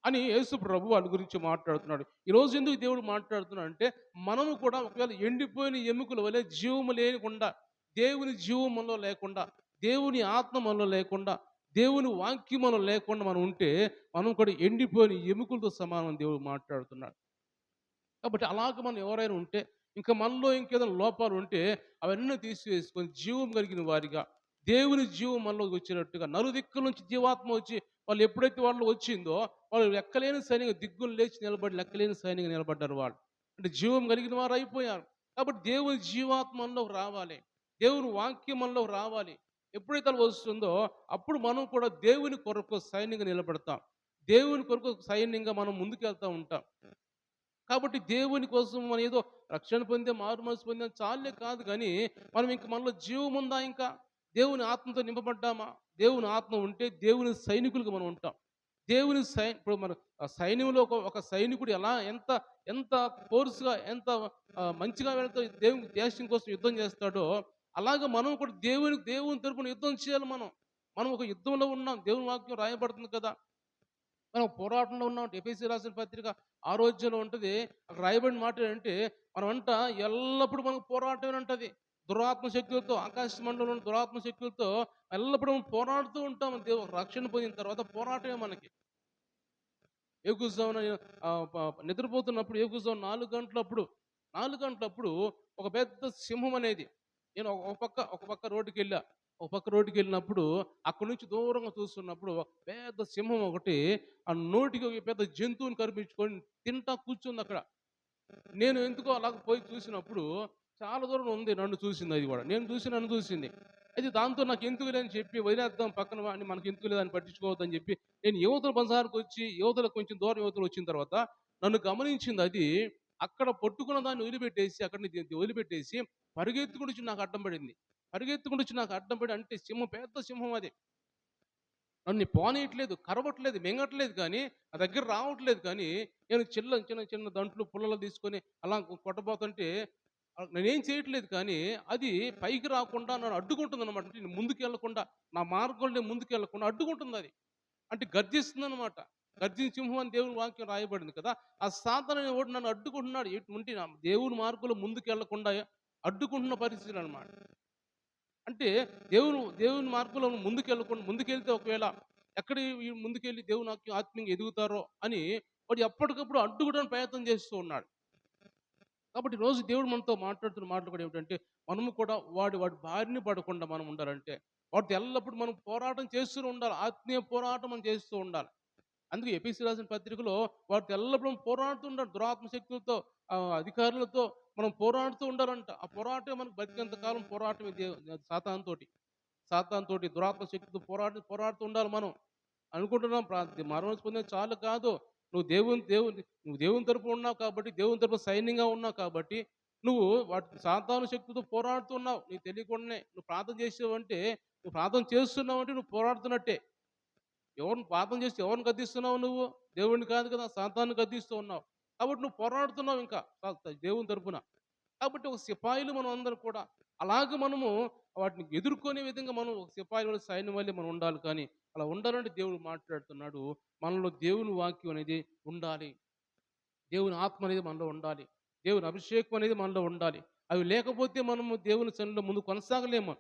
అని యేసు ప్రభు వాళ్ళ గురించి మాట్లాడుతున్నాడు. ఈరోజు ఎందుకు దేవుడు మాట్లాడుతున్నాడు అంటే, మనము కూడా ఒకవేళ ఎండిపోయిన ఎముకల వలె జీవము లేకుండా, దేవుని జీవం మనలో లేకుండా, దేవుని ఆత్మ మనలో లేకుండా, దేవుని వాక్యం మనలో లేకుండా మనం ఉంటే మనం కూడా ఎండిపోయిన ఎముకలతో సమానం దేవుడు మాట్లాడుతున్నాడు. కాబట్టి అలాగ మనం ఎవరైనా ఉంటే, ఇంకా మనలో ఇంకేదైనా లోపాలు ఉంటే అవన్నీ తీసివేసుకొని జీవం కలిగిన వారిగా, దేవుని జీవం మనలోకి వచ్చినట్టుగా, నలుదిక్కుల నుంచి జీవాత్మ వచ్చి వాళ్ళు ఎప్పుడైతే వాళ్ళు వచ్చిందో వాళ్ళు లెక్కలేని సైన్యంగా దిగ్గులు లేచి నిలబడి లెక్కలేని సైన్యంగా నిలబడ్డారు. వాళ్ళు అంటే జీవం కలిగిన వారు అయిపోయారు. కాబట్టి దేవుని జీవాత్మ మనలోకి రావాలి, దేవుని వాక్యం మనలోకి రావాలి. ఎప్పుడైతే అలా వస్తుందో అప్పుడు మనం కూడా దేవుని కొరకు సైన్యంగా నిలబడతాం. దేవుని కొరకు సైన్యంగా మనం ముందుకెళ్తూ ఉంటాం. కాబట్టి దేవుని కోసం మనం ఏదో రక్షణ పొందే, మారు మనసు పొందే చాలే కాదు, కానీ మనం ఇంక మనలో జీవం ఉందా, ఇంకా దేవుని ఆత్మతో నింపబడ్డామా? దేవుని ఆత్మ ఉంటే దేవుని సైనికులుగా మనం ఉంటాం. దేవుని ఇప్పుడు మన సైన్యంలో ఒక సైనికుడు ఎంత ఎంత ఫోర్స్గా, ఎంత మంచిగా వెళ్తా దేవుని దేశం కోసం యుద్ధం చేస్తాడో, అలాగే మనం కూడా దేవుని తరపున యుద్ధం చేయాలి. మనం ఒక యుద్ధంలో ఉన్నాం. దేవుని వాక్యం రాయబడుతుంది కదా. మనం పోరాటంలో ఉన్నాం. ఎఫెసీ రాసిన పత్రిక 6వ అధ్యాయంలో ఉంటది. అక్కడ రాయబడిన మాట ఏంటంటే, మనమంట ఎల్లప్పుడూ మనకు పోరాటమే ఉంటది. దురాత్మ శక్తులతో, ఆకాశ మండలంలోని దురాత్మ శక్తులతో ఎల్లప్పుడూ మనం పోరాడుతూ ఉంటాం. రక్షణ పొందిన తర్వాత పోరాటమే మనకి. ఏకుజామున నిద్రపోతున్నప్పుడు ఏకుజామున 4 గంటలప్పుడు ఒక పెద్ద సింహం అనేది, నేను ఒక పక్క రోడ్డుకెళ్ళా. ఒక పక్క రోడ్డుకెళ్ళినప్పుడు అక్కడి నుంచి దూరంగా చూస్తున్నప్పుడు ఒక పెద్ద సింహం ఒకటి ఆ నోటికి ఒక పెద్ద జంతువుని కరిపించుకొని తింటా కూర్చుందక్కడ. నేను ఎందుకో అలాగ పోయి చూసినప్పుడు చాలా దూరం ఉంది, నన్ను చూసింది అది గూడా. నేను చూసి నన్ను చూసింది. అయితే దాంతో నాకెందుకులే అని చెప్పి వదిలేద్దాం పక్కన వాడిని, మనకెందుకులే దాన్ని పట్టించుకోవద్దని చెప్పి నేను యువతల బజారుకొచ్చి యువతల కొంచెం దూరం యువతల వచ్చిన తర్వాత నన్ను గమనించింది అది. అక్కడ పట్టుకున్న దాన్ని వదిలిపెట్టేసి అక్కడి నుంచి వదిలిపెట్టేసి పరిగెత్తుకుంటూ వచ్చి నాకు అడ్డం పడింది. పరిగెత్తుకుంటూ వచ్చి నాకు అడ్డం పడి, అంటే సింహం పెద్ద సింహం అది. నన్ను పోనీయట్లేదు, కరవట్లేదు, మింగట్లేదు కానీ, నా దగ్గర రావట్లేదు కానీ, నేను చిన్న చిన్న దంట్లు పుల్లలు తీసుకొని అలా కొట్టబోతుంటే నేనేం చేయట్లేదు కానీ, అది పైకి రాకుండా నన్ను అడ్డుకుంటుందనమాట. అంటే నేను ముందుకెళ్ళకుండా, నా మార్గంలో నేను ముందుకెళ్ళకుండా అడ్డుకుంటుందది. అంటే గర్జిస్తుందనమాట. గర్జించిన సింహం అని దేవుని వాక్యం రాయబడింది కదా! ఆ సాతాను అనేవాడు నన్ను అడ్డుకుంటున్నాడు. ఎటువంటి నా దేవుని మార్గంలో ముందుకెళ్ళకుండా అడ్డుకుంటున్న పరిస్థితులనమాట. అంటే దేవుని మార్గంలో ముందుకెళ్ళకుండా, ముందుకెళ్తే ఒకవేళ ఎక్కడ ముందుకెళ్ళి దేవుని ఆత్మీయంగా ఎదుగుతారో అని వాడు ఎప్పటికప్పుడు అడ్డుకోవడానికి ప్రయత్నం చేస్తూ ఉన్నాడు. కాబట్టి ఈరోజు దేవుడు మనతో మాట్లాడుతున్న మాటలు కూడా ఏమిటంటే, మనము కూడా వాడి బారిన పడకుండా మనం ఉండాలంటే, వాడితో ఎల్లప్పుడూ మనం పోరాటం చేస్తూనే ఉండాలి. ఆత్మీయ పోరాటం మనం చేస్తూ ఉండాలి. అందుకే ఎఫెసీ రాసిన పత్రికలో వాటితో ఎల్లప్పుడూ పోరాడుతూ ఉండాలి. దురాత్మ శక్తులతో, అధికారులతో మనం పోరాడుతూ ఉండాలంట. ఆ పోరాటం మనకు బతికేంత కాలం పోరాటమే సాతానుతోటి. సాతానుతోటి దురాత్మ శక్తితో పోరాడుతూ ఉండాలి మనం. అనుకుంటున్నాం మారుమనసు పొందేది చాలు కాదు. నువ్వు దేవుని తరపున ఉన్నావు కాబట్టి, దేవుని తరపున సైన్యంగా ఉన్నావు కాబట్టి, నువ్వు సాతాను శక్తితో పోరాడుతున్నావు. నీకు తెలియకుండానే నువ్వు ప్రార్థన చేసావంటే, నువ్వు ప్రార్థన చేస్తున్నావంటే నువ్వు పోరాడుతున్నట్టే. ఎవరిని పాపం చేసి ఎవరిని గద్దిస్తున్నావు నువ్వు? దేవుడిని కాదు కదా! సాతాన్ని గద్దిస్తూ ఉన్నావు. కాబట్టి నువ్వు పోరాడుతున్నావు ఇంకా దేవుని తరపున. కాబట్టి ఒక సిపాయిలు మనం అందరం కూడా అలాగ మనము వాటిని ఎదుర్కొనే విధంగా మనం ఒక సిపాయిల వలె, సైన్యం వల్లే మనం ఉండాలి. కానీ అలా ఉండాలంటే దేవుడు మాట్లాడుతున్నాడు. మనలో దేవుని వాక్యం అనేది ఉండాలి. దేవుని ఆత్మ అనేది మనలో ఉండాలి. దేవుని అభిషేకం అనేది మనలో ఉండాలి. అవి లేకపోతే మనము దేవుని సన్నిధిలో ముందు కొనసాగలేము.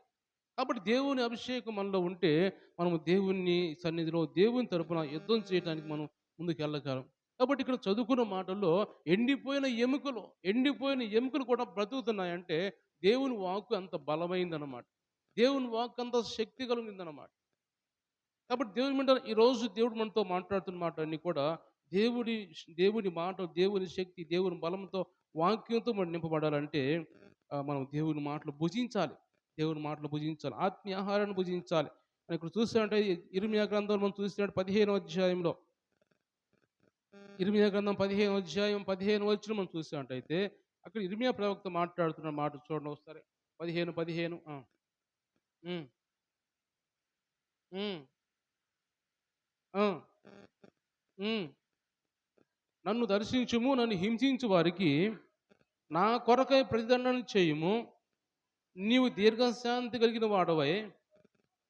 కాబట్టి దేవుని అభిషేకం మనలో ఉంటే మనము దేవుని సన్నిధిలో దేవుని తరపున యుద్ధం చేయడానికి మనం ముందుకెళ్ళగలం. కాబట్టి ఇక్కడ చదువుకున్న మాటల్లో ఎండిపోయిన ఎముకలు కూడా బ్రతుకుతున్నాయంటే దేవుని వాక్కు అంత బలమైందనమాట. దేవుని వాక్కు అంత శక్తి కలిగిందనమాట. కాబట్టి ఈరోజు దేవుడు మనతో మాట్లాడుతున్న మాట అన్ని కూడా దేవుడి దేవుని మాట, దేవుని శక్తి, దేవుని బలంతో, వాక్యంతో మనం నింపబడాలంటే మనం దేవుని మాటలు భుజించాలి. దేవుని మాటలు భుజించాలి. ఆత్మీయ ఆహారాన్ని భుజించాలి. మనం ఇక్కడ చూస్తుంటే ఇర్మియా గ్రంథంలో మనం చూసినట్టు 15వ అధ్యాయంలో, ఇర్మియా గ్రంథం 15వ అధ్యాయం 15వ వచనం మనం చూసినట్టయితే అక్కడ ఇర్మియా ప్రవక్త మాట్లాడుతున్న మాట చూడండి ఒకసారి. 15 ఉమ్, ఉమ్, ఆ, ఉమ్. నన్ను దర్శించుము, నన్ను హింసించు వారికి నా కొరకై ప్రతిదండన చేయుము. నీవు దీర్ఘశాంతి కలిగిన వాడవై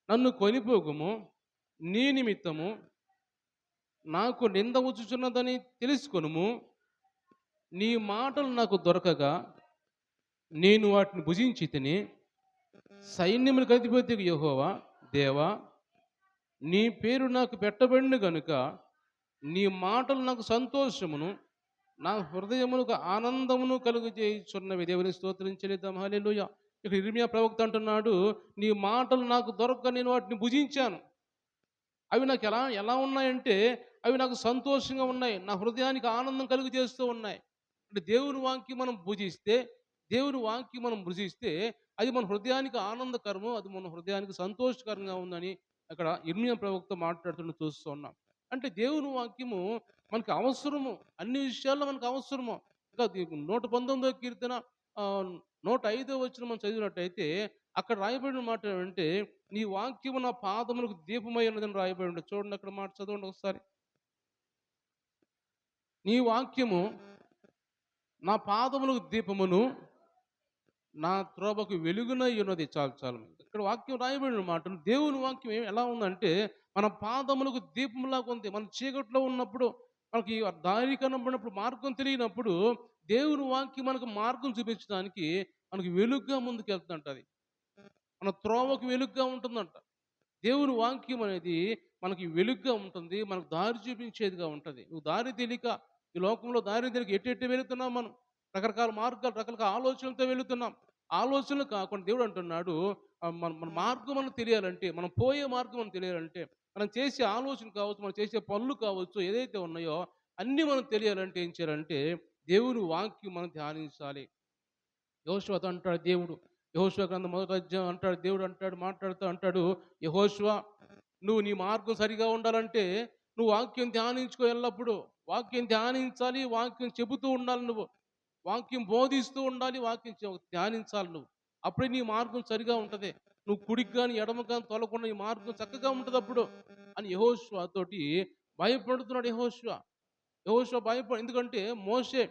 నన్ను కొనిపోకుము. నీ నిమిత్తము నాకు నింద వచ్చుచున్నదని తెలుసుకొనుము. నీ మాటలు నాకు దొరకగా నేను వాటిని భుజించి తిని, సైన్యములకు అధిపతికి యెహోవా దేవా, నీ పేరు నాకు పెట్టబడిన గనుక నీ మాటలు నాకు సంతోషమును, నా హృదయమునకు ఆనందమును కలుగజేయుచున్నవి. దేవుని స్తోత్రించలేద్దాం. హల్లెలూయా. ఇక్కడ ఇర్మియా ప్రవక్త అంటున్నాడు, నీ మాటలు నాకు దొరక్క నేను వాటిని భుజించాను. అవి నాకు ఎలా ఎలా ఉన్నాయంటే అవి నాకు సంతోషంగా ఉన్నాయి. నా హృదయానికి ఆనందం కలుగు చేస్తూ ఉన్నాయి. అంటే దేవుని వాక్యం మనం భుజిస్తే అది మన హృదయానికి ఆనందకరము, అది మన హృదయానికి సంతోషకరంగా ఉందని అక్కడ ఇర్మియా ప్రవక్త మాట్లాడుతున్న చూస్తూ ఉన్నాం. అంటే దేవుని వాక్యము మనకు అవసరము, అన్ని విషయాల్లో మనకు అవసరము. ఇంకా 119వ కీర్తన 105వ వచనం మనం చదివినట్టయితే అక్కడ రాయబడిన మాట ఏమంటే, నీ వాక్యము నా పాదములకు దీపమై ఉన్నదని రాయబడి ఉంటుంది. చూడండి అక్కడ మాట చదవండి ఒకసారి. నీ వాక్యము నా పాదములకు దీపమును, నా త్రోవకు వెలుగునై ఉన్నది. చాలు చాలు. ఇక్కడ వాక్యం రాయబడిన మాటలు దేవుని వాక్యం ఎలా ఉందంటే మన పాదములకు దీపంలాగా ఉంది. మన చీకట్లో ఉన్నప్పుడు మనకి దారి కనబడినప్పుడు మార్గం తెలియనప్పుడు దేవుని వాక్యం మనకు మార్గం చూపించడానికి మనకి వెలుగుగా ముందుకెళ్తుందంట అది. మన త్రోవకు వెలుగుగా ఉంటుందంట. దేవుని వాక్యం అనేది మనకి వెలుగుగా ఉంటుంది. మనకు దారి చూపించేదిగా ఉంటది. నువ్వు దారి తెలియక ఈ లోకంలో దారి తెలియక ఎటు వెళుతున్నాం మనం. రకరకాల మార్గాలు, రకరకాల ఆలోచనలతో వెళుతున్నాం. ఆలోచనలు కాకుండా దేవుడు అంటున్నాడు మన మన మార్గం మనకు తెలియాలంటే, మనం పోయే మార్గం మనకు తెలియాలంటే, మనం చేసే ఆలోచన కావచ్చు, మనం చేసే పనులు కావచ్చు, ఏదైతే ఉన్నాయో అన్నీ మనకు తెలియాలంటే ఏం చేయాలంటే దేవుని వాక్యం మనం ధ్యానించాలి. యెహోషువతో అంటాడు దేవుడు. యెహోషువ గ్రంథం మొదటి అధ్యాయం అంటాడు దేవుడు అంటాడు మాట్లాడుతూ అంటాడు, యెహోషువ నువ్వు నీ మార్గం సరిగా ఉండాలంటే నువ్వు వాక్యం ధ్యానించుకో ఎల్లప్పుడూ. వాక్యం ధ్యానించాలి, వాక్యం చెబుతూ ఉండాలి నువ్వు. వాక్యం బోధిస్తూ ఉండాలి, వాక్యం ధ్యానించాలి నువ్వు. అప్పుడే నీ మార్గం సరిగా ఉంటది. నువ్వు కుడికి గాని, ఎడమకి గాని తొలగకుండా నీ మార్గం చక్కగా ఉంటదప్పుడు అని యెహోషువ తోటి భయపడుతున్నాడు యెహోషువ. యెహోషువ ఎందుకంటే మోషే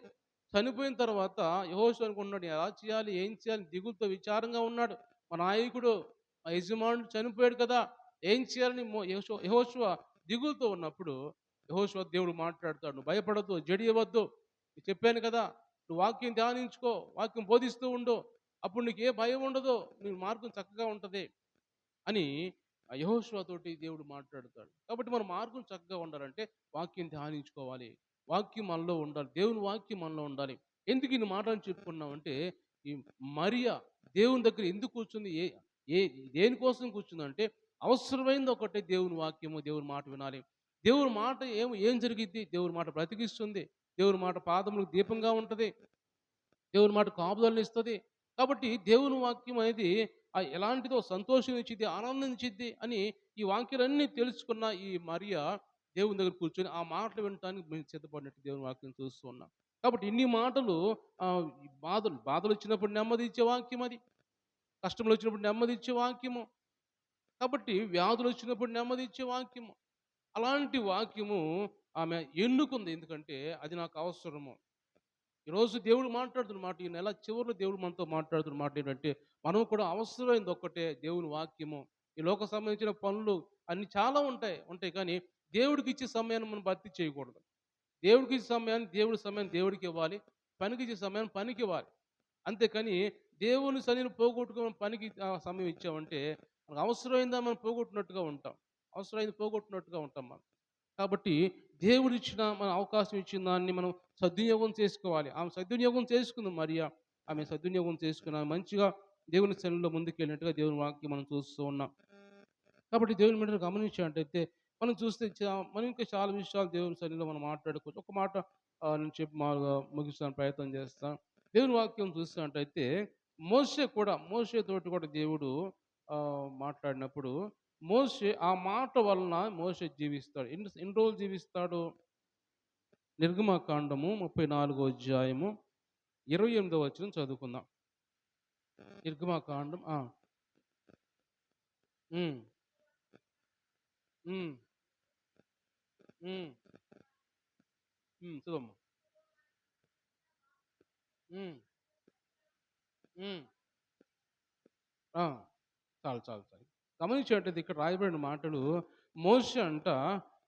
చనిపోయిన తర్వాత యెహోషువ అనుకుంటున్నాడు ఎలా చేయాలి, ఏం చేయాలి దిగులుతో విచారంగా ఉన్నాడు. మా నాయకుడు, మా యజమానుడు చనిపోయాడు కదా! ఏం చేయాలని యెహోషువ దిగులుతో ఉన్నప్పుడు యెహోషువ దేవుడు మాట్లాడతాడు. "నువ్వు భయపడొద్దు, జడియవద్దు. నేను చెప్పాను కదా! నువ్వు వాక్యం ధ్యానించుకో, వాక్యం బోధిస్తూ ఉండు. అప్పుడు నీకు ఏ భయం ఉండదు. నీ మార్గం చక్కగా ఉంటది" అని యెహోషువ తోటి దేవుడు మాట్లాడతాడు. కాబట్టి మన మార్గం చక్కగా ఉండాలంటే వాక్యం ధ్యానించుకోవాలి. వాక్యం మనలో ఉండాలి. దేవుని వాక్యం మనలో ఉండాలి. ఎందుకు ఇన్ని మాటలు చెప్పుకున్నామంటే ఈ మరియ దేవుని దగ్గర ఎందుకు కూర్చుంది? ఏ ఏ దేనికోసం కూర్చుందంటే అవసరమైంది ఒకటే దేవుని వాక్యము, దేవుని మాట వినాలి. దేవుని మాట ఏం జరిగిద్ది? దేవుని మాట బ్రతికిస్తుంది. దేవుని మాట పాదములకు దీపంగా ఉంటది. దేవుని మాట కాపుదలనిస్తది. కాబట్టి దేవుని వాక్యం అనేది ఎలాంటిదో సంతోషాన్నిచ్చిద్ది, ఆనందాన్నిచ్చిద్ది అని ఈ వాక్యాలన్నీ తెలుసుకున్న ఈ మరియ దేవుని దగ్గర కూర్చొని ఆ మాటలు వినటానికి మేము సిద్ధపడినట్టు దేవుని వాక్యం చూస్తూ ఉన్నాం. కాబట్టి ఇన్ని మాటలు ఈ బాధలొచ్చినప్పుడు నెమ్మదిచ్చే వాక్యం అది. కష్టములొచ్చినప్పుడు నెమ్మదిచ్చే వాక్యము. కాబట్టి వ్యాధులొచ్చినప్పుడు నెమ్మదిచ్చే వాక్యము. అలాంటి వాక్యము ఆమె ఎన్నుకుంది. ఎందుకంటే అది నాకు అవసరము. ఈరోజు దేవుడు మాట్లాడుతున్న మాట ఈ నెల చివరిలో దేవుడు మనతో మాట్లాడుతున్న మాట ఏంటంటే మనం కూడా అవసరమైంది ఒక్కటే దేవుని వాక్యము. ఈ లోక సంబంధించిన పనులు అన్ని చాలా ఉంటాయి కానీ దేవుడికి ఇచ్చే సమయాన్ని మనం భర్తీ చేయకూడదు. దేవుడికి ఇచ్చే సమయాన్ని దేవుడికి ఇవ్వాలి. పనికి ఇచ్చే సమయాన్ని పనికి ఇవ్వాలి. అంతేకాని దేవుని సన్నిధిని పోగొట్టుకుని పనికి సమయం ఇచ్చామంటే మనకు అవసరమైందా మనం పోగొట్టినట్టుగా ఉంటాం. అవసరమైంది పోగొట్టినట్టుగా ఉంటాం మనం. కాబట్టి దేవుడిచ్చిన మన అవకాశం ఇచ్చిన దాన్ని మనం సద్వినియోగం చేసుకోవాలి. ఆమె సద్వినియోగం చేసుకుంది మరియ. ఆమె సద్వినియోగం చేసుకుని ఆమె మంచిగా దేవుని సన్నిధిలో ముందుకెళ్ళినట్టుగా దేవుని వాక్యం మనం చూస్తూ ఉన్నాం. కాబట్టి దేవుని బిడ్డలు గమనించినట్టయితే మనం చూస్తే మనం ఇంకా చాలా విషయాలు దేవుని సన్నిధిలో మనం మాట్లాడుకోవచ్చు. ఒక మాట నేను చెప్పి మామూలుగా ముగించడానికి ప్రయత్నం చేస్తాను. దేవుని వాక్యం చూస్తున్నట్టయితే మోషే తోటి కూడా దేవుడు మాట్లాడినప్పుడు మోషే ఆ మాట వలన మోషే జీవిస్తాడు. ఎన్ని రోజులు జీవిస్తాడు? నిర్గమకాండము 34 అధ్యాయము 28వ వచనం చదువుకుందాం. నిర్గమకాండం హ్మ్. హ్మ్. హ్మ్. చదవమ్మా. హ్మ్. హ్మ్. ఆ! చాలు. గమనించినట్టయితే ఇక్కడ రాయబడిన మాటలు మోషే అంట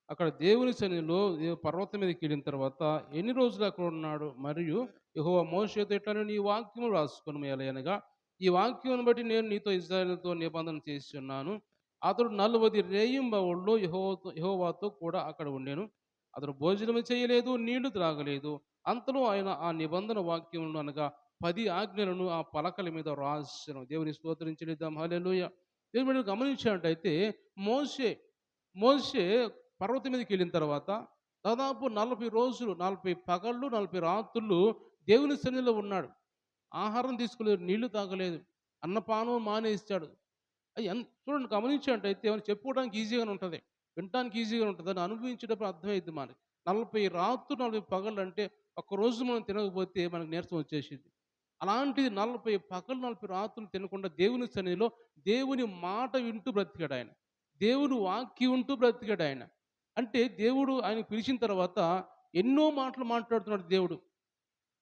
అక్కడ దేవుని సన్నిధిలో పర్వతం మీదకెళ్ళిన తర్వాత ఎన్ని రోజులు అక్కడ ఉన్నాడు? మరియు యెహోవా మోషేతో ఇట్లనెను నీ వాక్యము రాసుకొనుము ఎలయనగా ఈ వాక్యమును బట్టి నేను నీతో ఇశ్రాయేలుతో నిబంధన చేస్తున్నాను. అతడు 40 రేయింబవళ్ళు యెహోవాతో కూడా అక్కడ ఉండెను. అతడు భోజనము చేయలేదు, నీళ్లు త్రాగలేదు. అంతలో ఆయన ఆ నిబంధన వాక్యములను అనగా 10 ఆజ్ఞలను ఆ పలకల మీద రాసెను. దేవుని స్తోత్రం చెల్లిద్దాం. హల్లెలూయా! దేవుని మీరు గమనించినట్టయితే మోషే మోషే పర్వతం మీదకెళ్ళిన తర్వాత దాదాపు 40 రోజులు, 40 పగళ్ళు, 40 రాత్రులు దేవుని సన్నిధిలో ఉన్నాడు. ఆహారం తీసుకోలేదు, నీళ్లు తాగలేదు, అన్నపానం మానేసాడు. చూడండి గమనించినట్టయితే ఏమైనా చెప్పుకోవడానికి ఈజీగానే ఉంటది. వినటానికి ఈజీగానే ఉంటది. దాన్ని అనుభవించేటప్పుడు అర్థమైద్ది మనకి. 40 రాత్రులు, 40 పగలంటే ఒక్కరోజు మనం తినకపోతే మనకు నీరసం వచ్చేసిద్ది. అలాంటిది 40 పగలు, 40 రాత్రులు తినకుండా దేవుని సన్నిధిలో దేవుని మాట వింటూ బ్రతికాడాయన. దేవుని వాక్యం వింటూ బ్రతికాడాయన. అంటే దేవుడు ఆయనకు పిలిచిన తర్వాత ఎన్నో మాటలు మాట్లాడుతున్నాడు దేవుడు.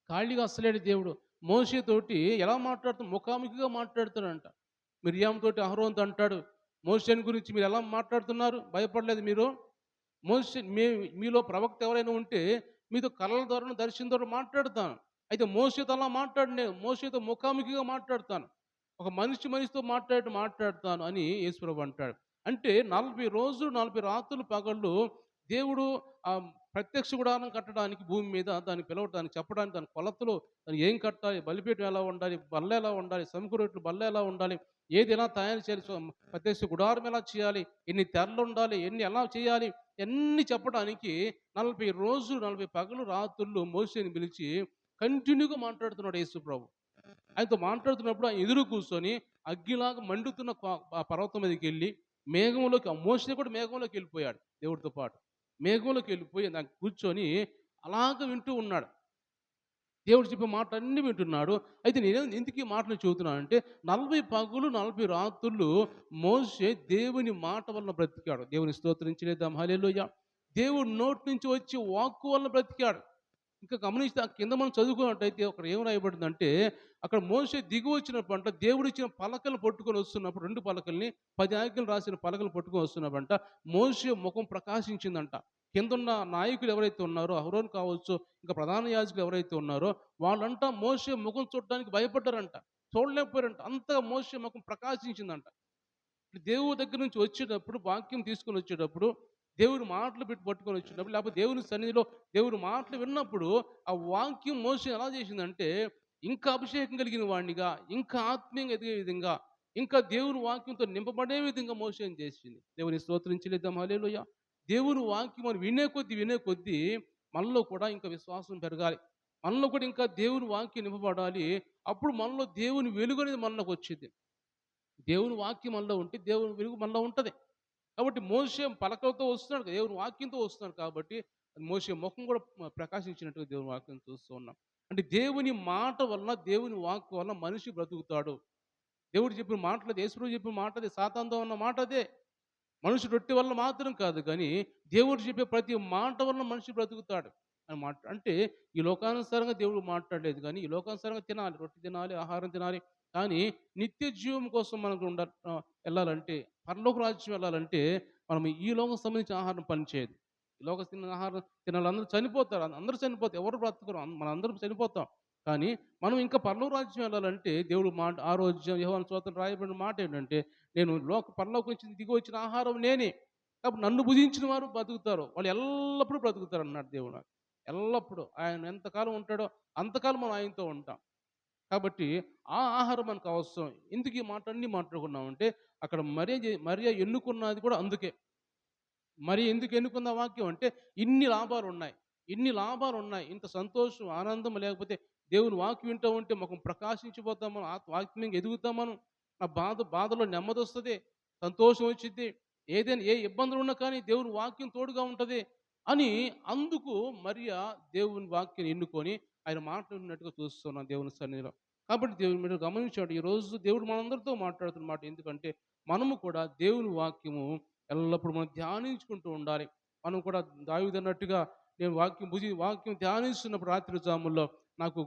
ఖాళీగా అస్సలేడు దేవుడు. మోషేతోటి ఎలా మాట్లాడుతాడు? ముఖాముఖిగా మాట్లాడతాడంట. మిర్యాముతోటి అహరోనుతో అంటాడు, మోషేని గురించి మీరు ఎలా మాట్లాడుతున్నారు? భయపడలేదు మీరు? మోషే మీలో ప్రవక్త ఎవరైనా ఉంటే మీతో కలల ద్వారా దర్శనం ద్వారా మాట్లాడతాను. అయితే మోషేతో అలా మాట్లాడను. మోషేతో ముఖాముఖిగా మాట్లాడతాను. ఒక మనిషితో మాట్లాడతాను అని యేసుప్రభు అంటాడు. అంటే 40 రోజులు 40 రాత్రులు పగళ్ళు దేవుడు ప్రత్యక్ష గుడారం కట్టడానికి భూమి మీద దాన్ని పిలవటానికి చెప్పడానికి దాని కొలతలు దాన్ని ఏం కట్టాలి, బలిపీఠం ఎలా ఉండాలి, బల్ల ఎలా ఉండాలి, సమకూరొట్లు బల్ల ఎలా ఉండాలి, ఏది ఎలా తయారు చేయాలి, ప్రత్యక్ష గుడారం ఎలా చేయాలి, ఎన్ని తెరలు ఉండాలి, ఎన్ని ఎలా చేయాలి, అన్నీ చెప్పడానికి 40 రోజులు 40 పగలు రాత్రులు మోషేని పిలిచి కంటిన్యూగా మాట్లాడుతున్నాడు యేసుప్రభు. ఆయనతో మాట్లాడుతున్నప్పుడు ఆయన ఎదురు కూర్చొని అగ్గిలాగా మండుతున్న ఆ పర్వతం మీదకి వెళ్ళి మేఘంలోకి మోషే కూడా మేఘంలోకి వెళ్ళిపోయాడు దేవుడితో పాటు. మేఘంలోకి వెళ్ళిపోయి దానికి కూర్చొని అలాగ వింటూ ఉన్నాడు. దేవుడు చెప్పే మాటలన్నీ వింటున్నాడు. అయితే నేను ఎందుకు ఈ మాటలు చెబుతున్నానంటే 40 పగలు 40 రాత్రులు మోషే దేవుని మాట వలన బ్రతికాడు. దేవుని స్తోత్రించలేదాం హల్లెలూయా. దేవుడి నోటి నుంచి వచ్చే వాక్కు వలన బ్రతికాడు. ఇంకా గమనిస్తే ఆ కింద మనం చదువుకున్నట్టయితే అక్కడ ఏం రాయబడిందంటే అక్కడ మోషే దిగి వచ్చినప్పుడంట దేవుడిచ్చిన పలకలు పట్టుకొని వస్తున్నప్పుడు 2 పలకల్ని 10 ఆజ్ఞలు రాసిన పలకలు పట్టుకొని వస్తున్నప్పుడంట మోషే ముఖం ప్రకాశించిందంట. కిందున్న నాయకులు ఎవరైతే ఉన్నారో అహరోను కావచ్చు, ఇంకా ప్రధాన యాజకులు ఎవరైతే ఉన్నారో వాళ్ళంట మోషే ముఖం చూడడానికి భయపడ్డారంట. చూడలేకపోయారంట. అంతగా మోషే ముఖం ప్రకాశించిందంట. దేవుడి దగ్గర నుంచి వచ్చేటప్పుడు వాక్యం తీసుకొని వచ్చేటప్పుడు దేవుని మాటలు పట్టుకొని వచ్చేటప్పుడు లేకపోతే దేవుని సన్నిధిలో దేవుని మాటలు విన్నప్పుడు ఆ వాక్యం మోసం ఎలా చేసిందంటే ఇంకా అభిషేకం కలిగిన వాడినిగా, ఇంకా ఆత్మీయంగా ఎదిగే విధంగా, ఇంకా దేవుని వాక్యంతో నింపబడే విధంగా మోసం చేసింది. దేవుని స్తోత్రించలేద్దాం హల్లెలూయా. దేవుని వాక్యం మనం వినే కొద్దీ మనలో కూడా ఇంకా విశ్వాసం పెరగాలి. మనలో కూడా ఇంకా దేవుని వాక్యం నింపబడాలి. అప్పుడు మనలో దేవుని వెలుగు అనేది మనలోకి వచ్చింది. దేవుని వాక్యం మనలో ఉంటే దేవుని వెలుగు మనలో ఉంటది. కాబట్టి మోషే పలకలతో వస్తున్నాడు కదా, దేవుని వాక్యంతో వస్తున్నాడు కాబట్టి మోషే ముఖం కూడా ప్రకాశించినట్టుగా దేవుని వాక్యం చూస్తూ ఉన్నాం. అంటే దేవుని మాట వలన దేవుని వాక్కు వలన మనిషి బ్రతుకుతాడు. దేవుడు చెప్పిన మాటలు యేసుప్రభువు చెప్పిన మాట అదే, సాతానుతో ఉన్న మాట అదే. మనుషుడు రొట్టె వల్ల మాత్రం కాదు కానీ దేవుడు చెప్పే ప్రతి మాట వలన మనిషి బ్రతుకుతాడు అని మాట. అంటే ఈ లోకానుసారంగా దేవుడు మాట్లాడలేదు కానీ ఈ లోకానుసారంగా తినాలి, రొట్టె తినాలి, ఆహారం తినాలి. కానీ నిత్య జీవం కోసం మనకు వెళ్ళాలంటే, పరలోక రాజ్యం వెళ్ళాలంటే మనం ఈ లోకం సంబంధించిన ఆహారం పనిచేయదు. ఈ లోక ఆహారం తినాలి, అందరూ చనిపోతారు, అందరూ చనిపోతారు, ఎవరు బ్రతుకురు, మనందరం చనిపోతాం. కానీ మనం ఇంకా పరలోక రాజ్యం వెళ్ళాలంటే దేవుడు మాట ఆరోగ్యం యోహాను సువార్తలో రాయబడిన మాట ఏంటంటే నేను పరలోకం నుంచి దిగి వచ్చిన ఆహారం నేనే. కాబట్టి నన్ను భుజించిన వారు బతుకుతారు. వాళ్ళు ఎల్లప్పుడూ బ్రతుకుతారు అన్నాడు దేవుడు. ఎల్లప్పుడూ ఆయన ఎంతకాలం ఉంటాడో అంతకాలం మనం ఆయనతో ఉంటాం. కాబట్టి ఆ ఆహారం మనకు అవసరం. ఎందుకు ఈ మాట అన్నీ మాట్లాడుకున్నామంటే అక్కడ మరియ ఎన్నుకున్నది కూడా అందుకే. మరి ఎందుకు ఎన్నుకుంది ఆ వాక్యం అంటే ఇన్ని లాభాలున్నాయి. ఇన్ని లాభాలున్నాయి. ఇంత సంతోషం, ఆనందం లేకపోతే దేవుని వాక్యం వింటూ ఉంటే ముఖం ప్రకాశించిపోతాం మనం. ఆత్మీయంగా ఎదుగుతాం మనం. ఆ బాధలో నెమ్మదొస్తది. సంతోషం వచ్చిద్ది. ఏదైనా ఏ ఇబ్బందులు ఉన్నా కానీ దేవుని వాక్యం తోడుగా ఉంటది అని అందుకు మరియ దేవుని వాక్యం ఎన్నుకొని ఆయన మాట్లాడినట్టుగా చూస్తున్నాం దేవుని సన్నిధిలో. కాబట్టి దేవుని మీరు గమనించండి. ఈరోజు దేవుడు మనందరితో మాట్లాడుతున్న మాట ఎందుకంటే మనము కూడా దేవుని వాక్యము ఎల్లప్పుడూ మనం ధ్యానించుకుంటూ ఉండాలి. మనం కూడా దావీదన్నట్టుగా నేను వాక్యం ధ్యానిస్తున్నప్పుడు రాత్రి జాముల్లో నాకు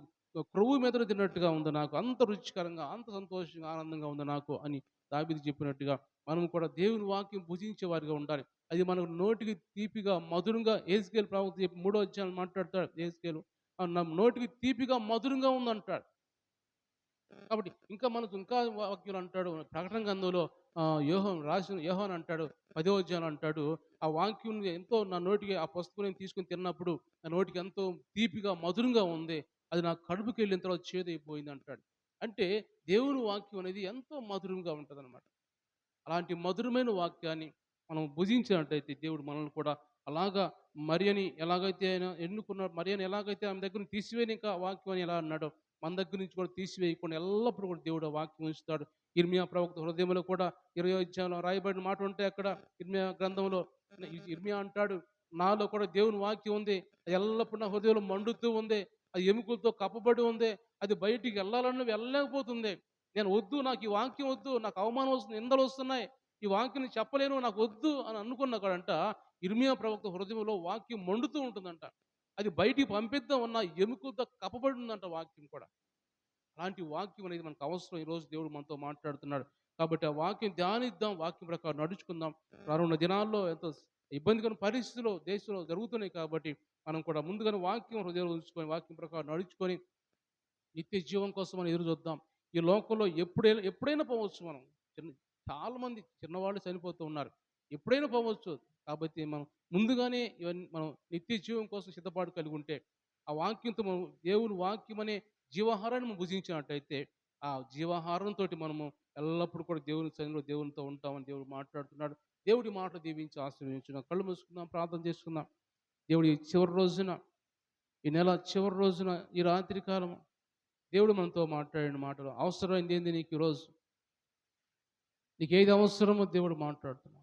క్రొవ్వు మెదడు తిన్నట్టుగా ఉంది నాకు. అంత రుచికరంగా, అంత సంతోషంగా, ఆనందంగా ఉంది నాకు అని దావీదు చెప్పినట్టుగా మనం కూడా దేవుని వాక్యం భుజించే వారిగా ఉండాలి. అది మనకు నోటికి తీపిగా, మధురంగా యెహెజ్కేలు ప్రవక్త చెప్పి 3వ అధ్యాయంలో మాట్లాడతాడు యెహెజ్కేలు. నా నోటికి తీపిగా, మధురంగా ఉందంటాడు. కాబట్టి ఇంకా మనకు ఇంకా వాక్యాలు అంటాడు ప్రకటన గ్రంథంలో యోహాను అంటాడు 10వ అధ్యాయంలో అంటాడు ఆ వాక్యం ఎంతో నా నోటికి ఆ పుస్తకం నేను తీసుకొని తిన్నప్పుడు నా నోటికి ఎంతో తీపిగా మధురంగా ఉంది, అది నా కడుపుకి వెళ్ళిన తర్వాత చేదైపోయింది అంటాడు. అంటే దేవుని వాక్యం అనేది ఎంతో మధురంగా ఉంటుంది. అలాంటి మధురమైన వాక్యాన్ని మనం భుజించినట్టయితే దేవుడు మనల్ని కూడా అలాగా మరియని ఎలాగైతే ఆయన ఎన్నుకున్నాడు, మరియని ఎలాగైతే ఆమె దగ్గర నుంచి తీసివేయని ఇంకా వాక్యం అని ఎలా అన్నాడో మన దగ్గర నుంచి కూడా తీసివేయకుండా ఎల్లప్పుడూ కూడా దేవుడు ఆ వాక్యం ఉంచుతాడు. ఇర్మియా ప్రవక్త హృదయంలో కూడా 20వ అధ్యాయంలో రాయబడిన మాట ఉంటే అక్కడ ఇర్మియా గ్రంథంలో ఇర్మియా అంటాడు నాలో కూడా దేవుని వాక్యం ఉంది, అది ఎల్లప్పుడూ నా హృదయంలో మండుతూ ఉంది, అది ఎముకలతో కప్పబడి ఉంది, అది బయటికి వెళ్ళాలన్నా వెళ్ళలేకపోతుంది. నేను వద్దు, నాకు ఈ వాక్యం వద్దు, నాకు అవమానం వస్తుంది, నిందలు వస్తున్నాయి, ఈ వాక్యం చెప్పలేను, నాకు వద్దు అని అనుకున్నా కాడంట ఇర్మియా ప్రవక్త హృదయంలో వాక్యం మండుతూ ఉంటుందంట. అది బయటికి పంపిద్దాం ఉన్న ఎముకలతో కప్పబడి ఉందంట వాక్యం కూడా. అలాంటి వాక్యం అనేది మనకు అవసరం. ఈరోజు దేవుడు మనతో మాట్లాడుతున్నాడు. కాబట్టి ఆ వాక్యం ధ్యానిద్దాం, వాక్యం ప్రకారం నడుచుకుందాం. రానున్న దినాల్లో ఎంతో ఇబ్బందికర పరిస్థితులు దేశంలో జరుగుతున్నాయి కాబట్టి మనం కూడా ముందుగానే వాక్యం హృదయంలో ఉంచుకొని, వాక్యం ప్రకారం నడుచుకొని నిత్య జీవం కోసం మనం ఎదురు చూద్దాం. ఈ లోకంలో ఎప్పుడైనా పోవచ్చు మనం. చిన్న చాలామంది చిన్నవాళ్ళు చనిపోతూ ఉన్నారు. ఎప్పుడైనా పోవచ్చు. కాబట్టి మనం ముందుగానే ఇవన్నీ మనం నిత్య జీవం కోసం సిద్ధపాటు కలిగి ఉంటే, ఆ వాక్యంతో మనం దేవుని వాక్యం అనే జీవాహారాన్ని మనం భుజించినట్టయితే, ఆ జీవాహారంతోటి మనము ఎల్లప్పుడూ కూడా దేవుని సన్నిధిలో దేవునితో ఉంటామని దేవుడు మాట్లాడుతున్నాడు. దేవుడి మాట దీవించి ఆశీర్వదించుదాం. కళ్ళు మూసుకుందాం, ప్రార్థన చేసుకుందాం. దేవుడి చివరి రోజున, ఈ నెల చివరి రోజున, ఈ రాత్రి కాలం దేవుడు మనతో మాట్లాడిన మాటలు అవసరమైంది ఏంది నీకు ఈరోజు? నీకేది అవసరమో దేవుడు మాట్లాడుతున్నాడు.